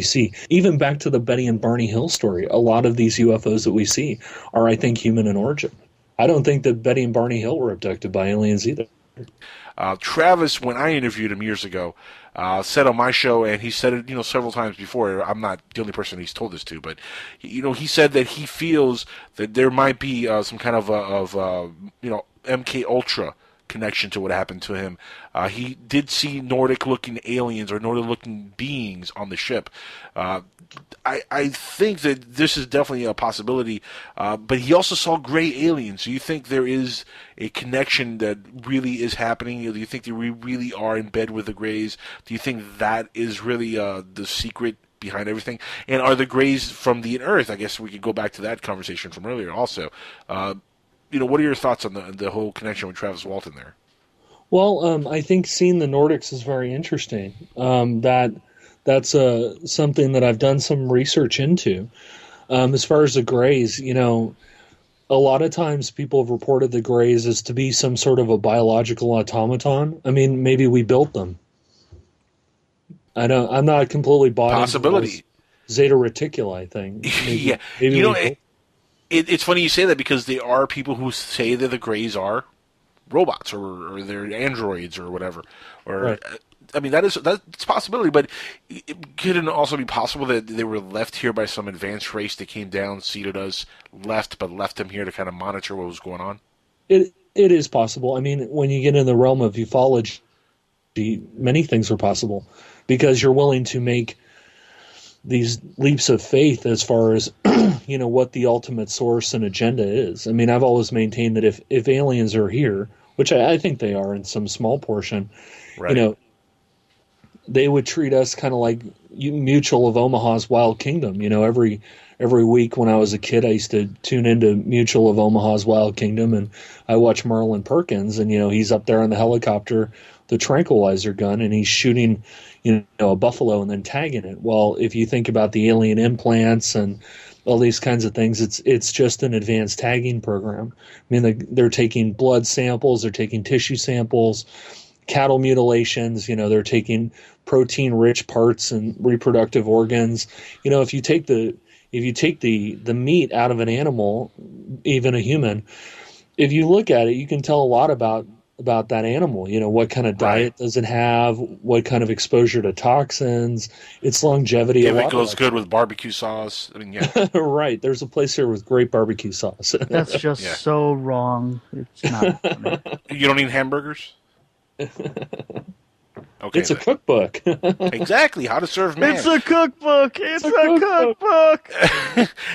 see, even back to the Betty and Barney Hill story, a lot of these UFOs that we see are, I think, human in origin. I don't think that Betty and Barney Hill were abducted by aliens either. Travis, when I interviewed him years ago, said on my show, and he said it, several times before. I'm not the only person he's told this to, but he said that he feels that there might be some kind of MK Ultra connection to what happened to him. He did see Nordic-looking aliens or Nordic-looking beings on the ship. I think that this is definitely a possibility, but he also saw gray aliens. So you think there is a connection that really is happening? Do you think that we really are in bed with the grays? Do you think that is really the secret behind everything? And are the grays from the Earth? I guess we could go back to that conversation from earlier also. What are your thoughts on the whole connection with Travis Walton there? Well, I think seeing the Nordics is very interesting. That's something that I've done some research into. As far as the Greys, a lot of times people have reported the Greys as to be some sort of a biological automaton. I mean, maybe we built them. I'm not completely bought possibility. Into Zeta Reticuli thing. Maybe it's funny you say that because there are people who say that the Greys are robots or they're androids or whatever. Right. I mean, that's a possibility, but could it also be possible that they were left here by some advanced race that came down, seeded us, left them here to kind of monitor what was going on? It is possible. I mean, when you get in the realm of ufology, many things are possible because you're willing to make these leaps of faith as far as what the ultimate source and agenda is. I mean, I've always maintained that if aliens are here, which I think they are in some small portion, right. They would treat us kind of like Mutual of Omaha's Wild Kingdom. Every week when I was a kid, I used to tune into Mutual of Omaha's Wild Kingdom, and I watch Marlon Perkins, and he's up there on the helicopter, the tranquilizer gun, and he's shooting a buffalo and then tagging it. Well, if you think about the alien implants and all these kinds of things, it's just an advanced tagging program. I mean, they're taking blood samples, they're taking tissue samples, cattle mutilations, they're taking protein-rich parts and reproductive organs. If you take the meat out of an animal, even a human, if you look at it, you can tell a lot about that animal. What kind of diet does it have? What kind of exposure to toxins? Its longevity. If it goes good with barbecue sauce. I mean, yeah. Right. There's a place here with great barbecue sauce. That's just so wrong. It's not funny. You don't eat hamburgers? Okay. Okay, it's a cookbook. Exactly, how to serve man. It's a cookbook. It's a cookbook.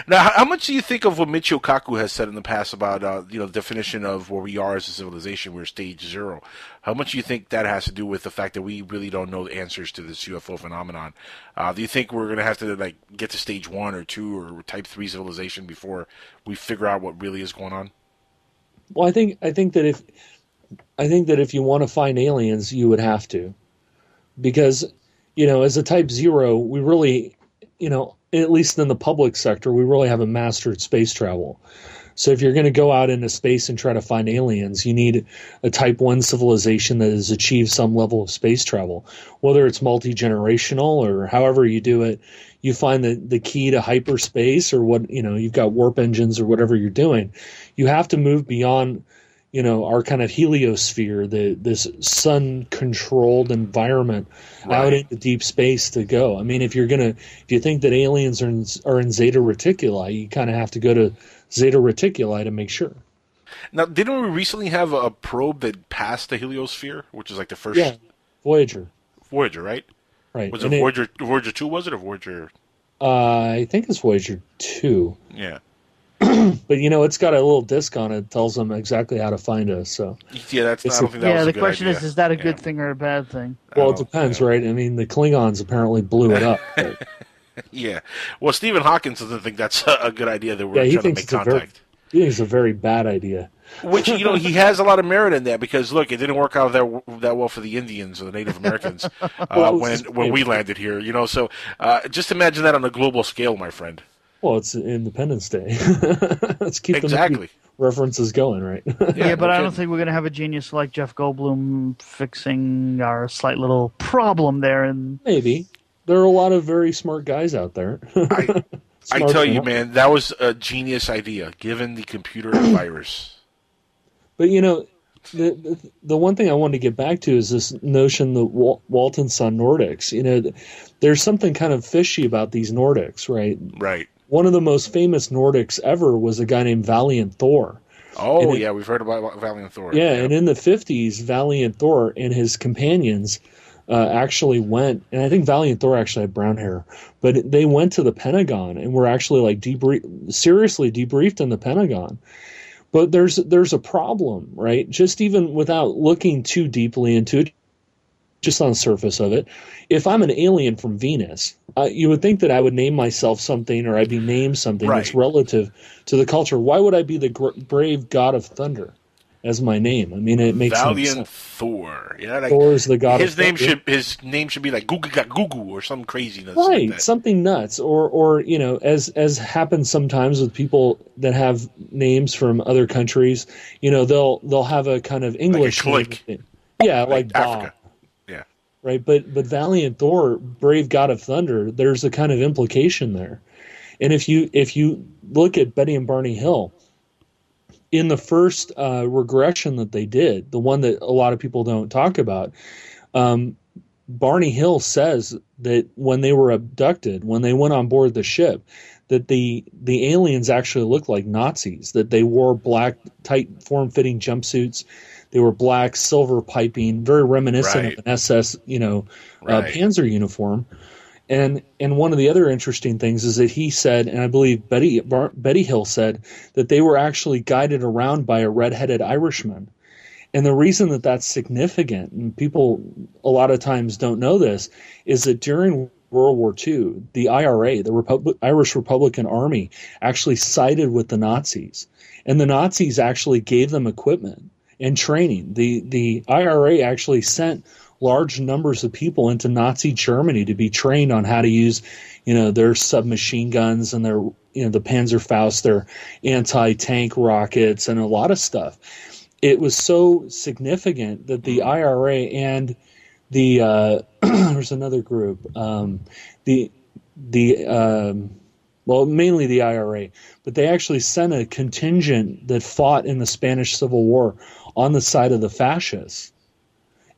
Now, how much do you think of what Michio Kaku has said in the past about the definition of where we are as a civilization? We're stage 0. How much do you think that has to do with the fact that we really don't know the answers to this UFO phenomenon? Do you think we're going to have to get to stage 1 or 2 or type 3 civilization before we figure out what really is going on? Well, I think that if you want to find aliens, you would have to, because as a type 0, we really, at least in the public sector, we really haven't mastered space travel. So if you're going to go out into space and try to find aliens, you need a type 1 civilization that has achieved some level of space travel. Whether it's multi-generational or however you do it, you find the key to hyperspace, or you've got warp engines or whatever you're doing. You have to move beyond, our kind of heliosphere, this sun-controlled environment, out into deep space to go. I mean, if you think that aliens are in Zeta Reticuli, you kind of have to go to Zeta Reticuli to make sure. Now, didn't we recently have a probe that passed the heliosphere, which is like the first? Yeah, Voyager. Voyager, right? Right. Was it Voyager 2, was it, or Voyager? I think it's Voyager 2. Yeah. But, it's got a little disc on it that tells them exactly how to find us. So yeah, I don't think that was a good the question idea. is that a good thing or a bad thing? Well, it depends, right? I mean, the Klingons apparently blew it up. But... Yeah. Well, Stephen Hawking doesn't think that's a good idea that we're trying to make contact. He thinks it's a very bad idea. Which, he has a lot of merit in that, because, look, it didn't work out that well for the Indians or the Native Americans when we landed here, So just imagine that on a global scale, my friend. Well, it's Independence Day. Let's keep the references going, right? Yeah, but I don't think we're going to have a genius like Jeff Goldblum fixing our slight little problem there. And maybe. There are a lot of very smart guys out there. I tell you, man, that was a genius idea, given the computer virus. But, the one thing I wanted to get back to is this notion that Walton saw Nordics. There's something kind of fishy about these Nordics, right? Right. One of the most famous Nordics ever was a guy named Valiant Thor. Oh, yeah, we've heard about Valiant Thor. Yeah, and in the 50s, Valiant Thor and his companions actually went, and I think Valiant Thor actually had brown hair, but they went to the Pentagon and were actually seriously debriefed in the Pentagon. But there's a problem, right? Just even without looking too deeply into it, just on the surface of it, if I'm an alien from Venus, you would think that I would name myself something, or I'd be named something that's relative to the culture. Why would I be the brave god of thunder as my name? I mean, it makes Valiant Thor. Yeah, Thor is the god his of name thunder. His name should be like Gugu or some craziness, right? Like that. Something nuts, or as happens sometimes with people that have names from other countries. They'll have a kind of English name. Yeah, like Bob. Africa. Yeah. Right, but Valiant Thor, brave god of thunder, there's a kind of implication there. And if you look at Betty and Barney Hill, in the first regression that they did, the one that a lot of people don't talk about, Barney Hill says that when they were abducted, when they went on board the ship, that the aliens actually looked like Nazis, that they wore black, tight, form-fitting jumpsuits. They were black, silver piping, very reminiscent of an SS, Panzer uniform. And one of the other interesting things is that he said, and I believe Betty Hill said, that they were actually guided around by a red-headed Irishman. And the reason that that's significant, and people a lot of times don't know this, is that during World War II, the IRA, the Irish Republican Army, actually sided with the Nazis. And the Nazis actually gave them equipment and training. The IRA actually sent large numbers of people into Nazi Germany to be trained on how to use, their submachine guns and their, the Panzerfaust, their anti-tank rockets, and a lot of stuff. It was so significant that the IRA and the there's another group, mainly the IRA, but they actually sent a contingent that fought in the Spanish Civil War on the side of the fascists.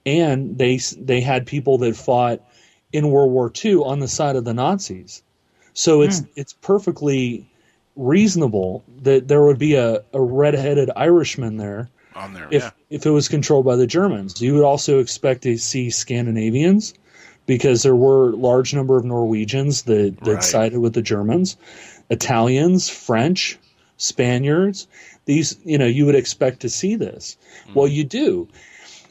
And they had people that fought in World War II on the side of the Nazis. So it's perfectly reasonable that there would be a red-headed Irishman there on there. If it was controlled by the Germans. You would also expect to see Scandinavians, because there were a large number of Norwegians that sided with the Germans, Italians, French, Spaniards. These, you would expect to see this. Well, you do.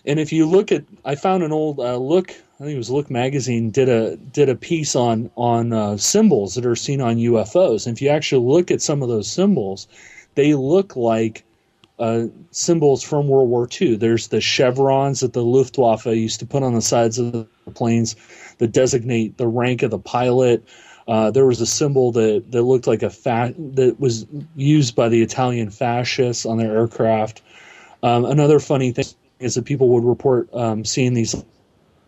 And if you look at, I found an old Look, I think it was Look magazine, did a piece on symbols that are seen on UFOs. And if you actually look at some of those symbols, they look like symbols from World War II. There's the chevrons that the Luftwaffe used to put on the sides of the planes that designate the rank of the pilot. There was a symbol that looked like that was used by the Italian fascists on their aircraft. Another funny thing is that people would report seeing these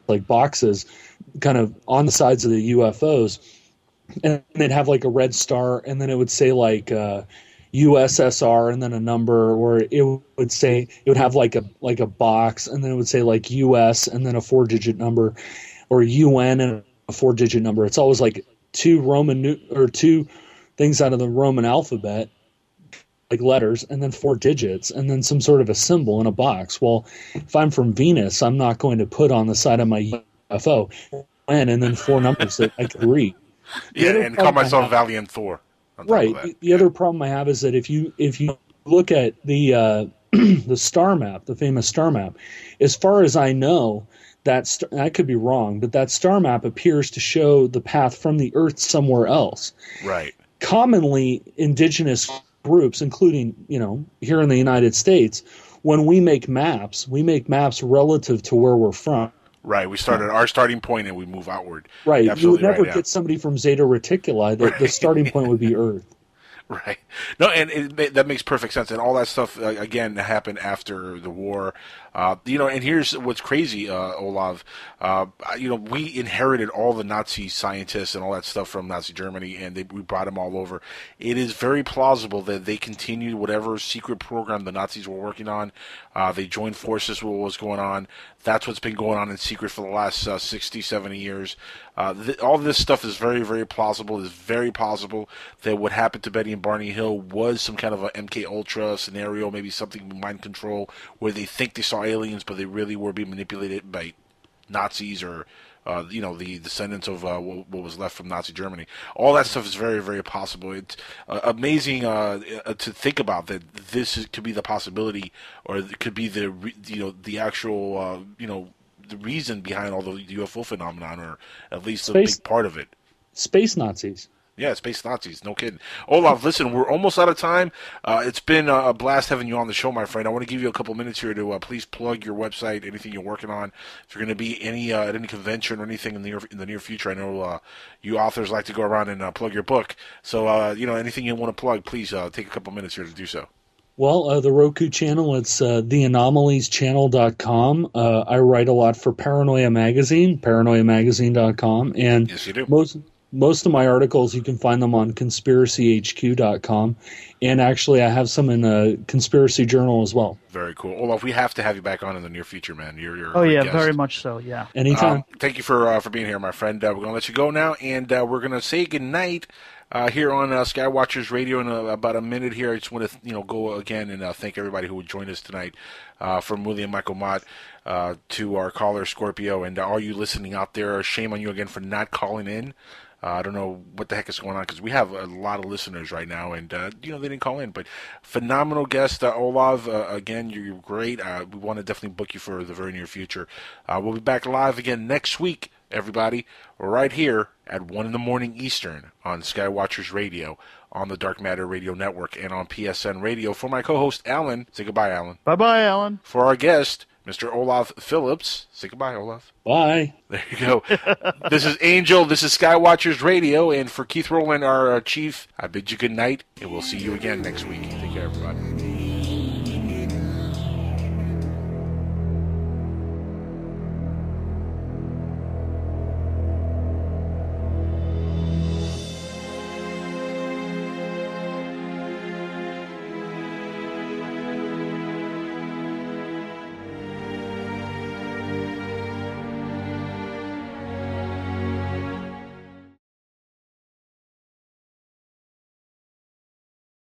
like boxes kind of on the sides of the UFOs, and they'd have like a red star, and then it would say like USSR and then a number, or it would have like a box, and then it would say like US and then a 4-digit number, or UN and a 4-digit number. It's always like two things out of the Roman alphabet, like letters, and then 4 digits, and then some sort of a symbol in a box. Well, if I'm from Venus, I'm not going to put on the side of my UFO and then 4 numbers that I could read. And call myself Valiant Thor. Right. The other problem I have is that if you look at the the star map, the famous star map, as far as I know, I could be wrong, but that star map appears to show the path from the Earth somewhere else. Right. Commonly, indigenous groups, including here in the United States, when we make maps relative to where we're from. Right, we start at our starting point and we move outward. Right, Absolutely, you would never get somebody from Zeta Reticuli. The starting point would be Earth. Right. No, and that makes perfect sense. And all that stuff, again, happened after the war. And here's what's crazy, Olav. We inherited all the Nazi scientists and all that stuff from Nazi Germany, and we brought them all over. It is very plausible that they continued whatever secret program the Nazis were working on. They joined forces with what was going on. That's what's been going on in secret for the last 60, 70 years. All this stuff is very, very plausible. It's very possible that what happened to Betty and Barney Hill was some kind of a MK Ultra scenario, maybe something mind control, where they think they saw aliens, but they really were being manipulated by Nazis or the descendants of what was left from Nazi Germany. All that stuff is very, very possible. It's amazing to think about that this could be the possibility, or it could be the actual the reason behind all the UFO phenomenon, or at least a big part of it. Space Nazis. Yeah, space Nazis, no kidding. Olav, listen, we're almost out of time. It's been a blast having you on the show, my friend. I want to give you a couple minutes here to please plug your website, anything you're working on. If you're going to be at any convention or anything in the near future, I know you authors like to go around and plug your book. So, anything you want to plug, please take a couple minutes here to do so. Well, the Roku channel, it's theanomalieschannel.com. I write a lot for Paranoia Magazine, paranoiamagazine.com. And yes, you do. Most of my articles, you can find them on conspiracyhq.com. And actually, I have some in a conspiracy journal as well. Very cool. Olaf, we have to have you back on in the near future, man. You're oh, yeah, guest. Very much so, yeah. Anytime. Thank you for being here, my friend. We're going to let you go now, and we're going to say goodnight here on Skywatchers Radio in about a minute here. I just want to go again and thank everybody who would join us tonight, from William Michael Mott to our caller, Scorpio, and all you listening out there. Shame on you again for not calling in. I don't know what the heck is going on, because we have a lot of listeners right now, and they didn't call in. But phenomenal guest, Olav. Again, you're great. We want to definitely book you for the very near future. We'll be back live again next week, everybody, right here at 1 a.m. Eastern on Skywatchers Radio, on the Dark Matter Radio Network, and on PSN Radio. For my co-host, Alan, say goodbye, Alan. Bye-bye, Alan. For our guest, Mr. Olav Phillips, say goodbye, Olav. Bye. There you go. This is Angel. This is Skywatchers Radio. And for Keith Rowland, our chief, I bid you good night, and we'll see you again next week. Take care, everybody.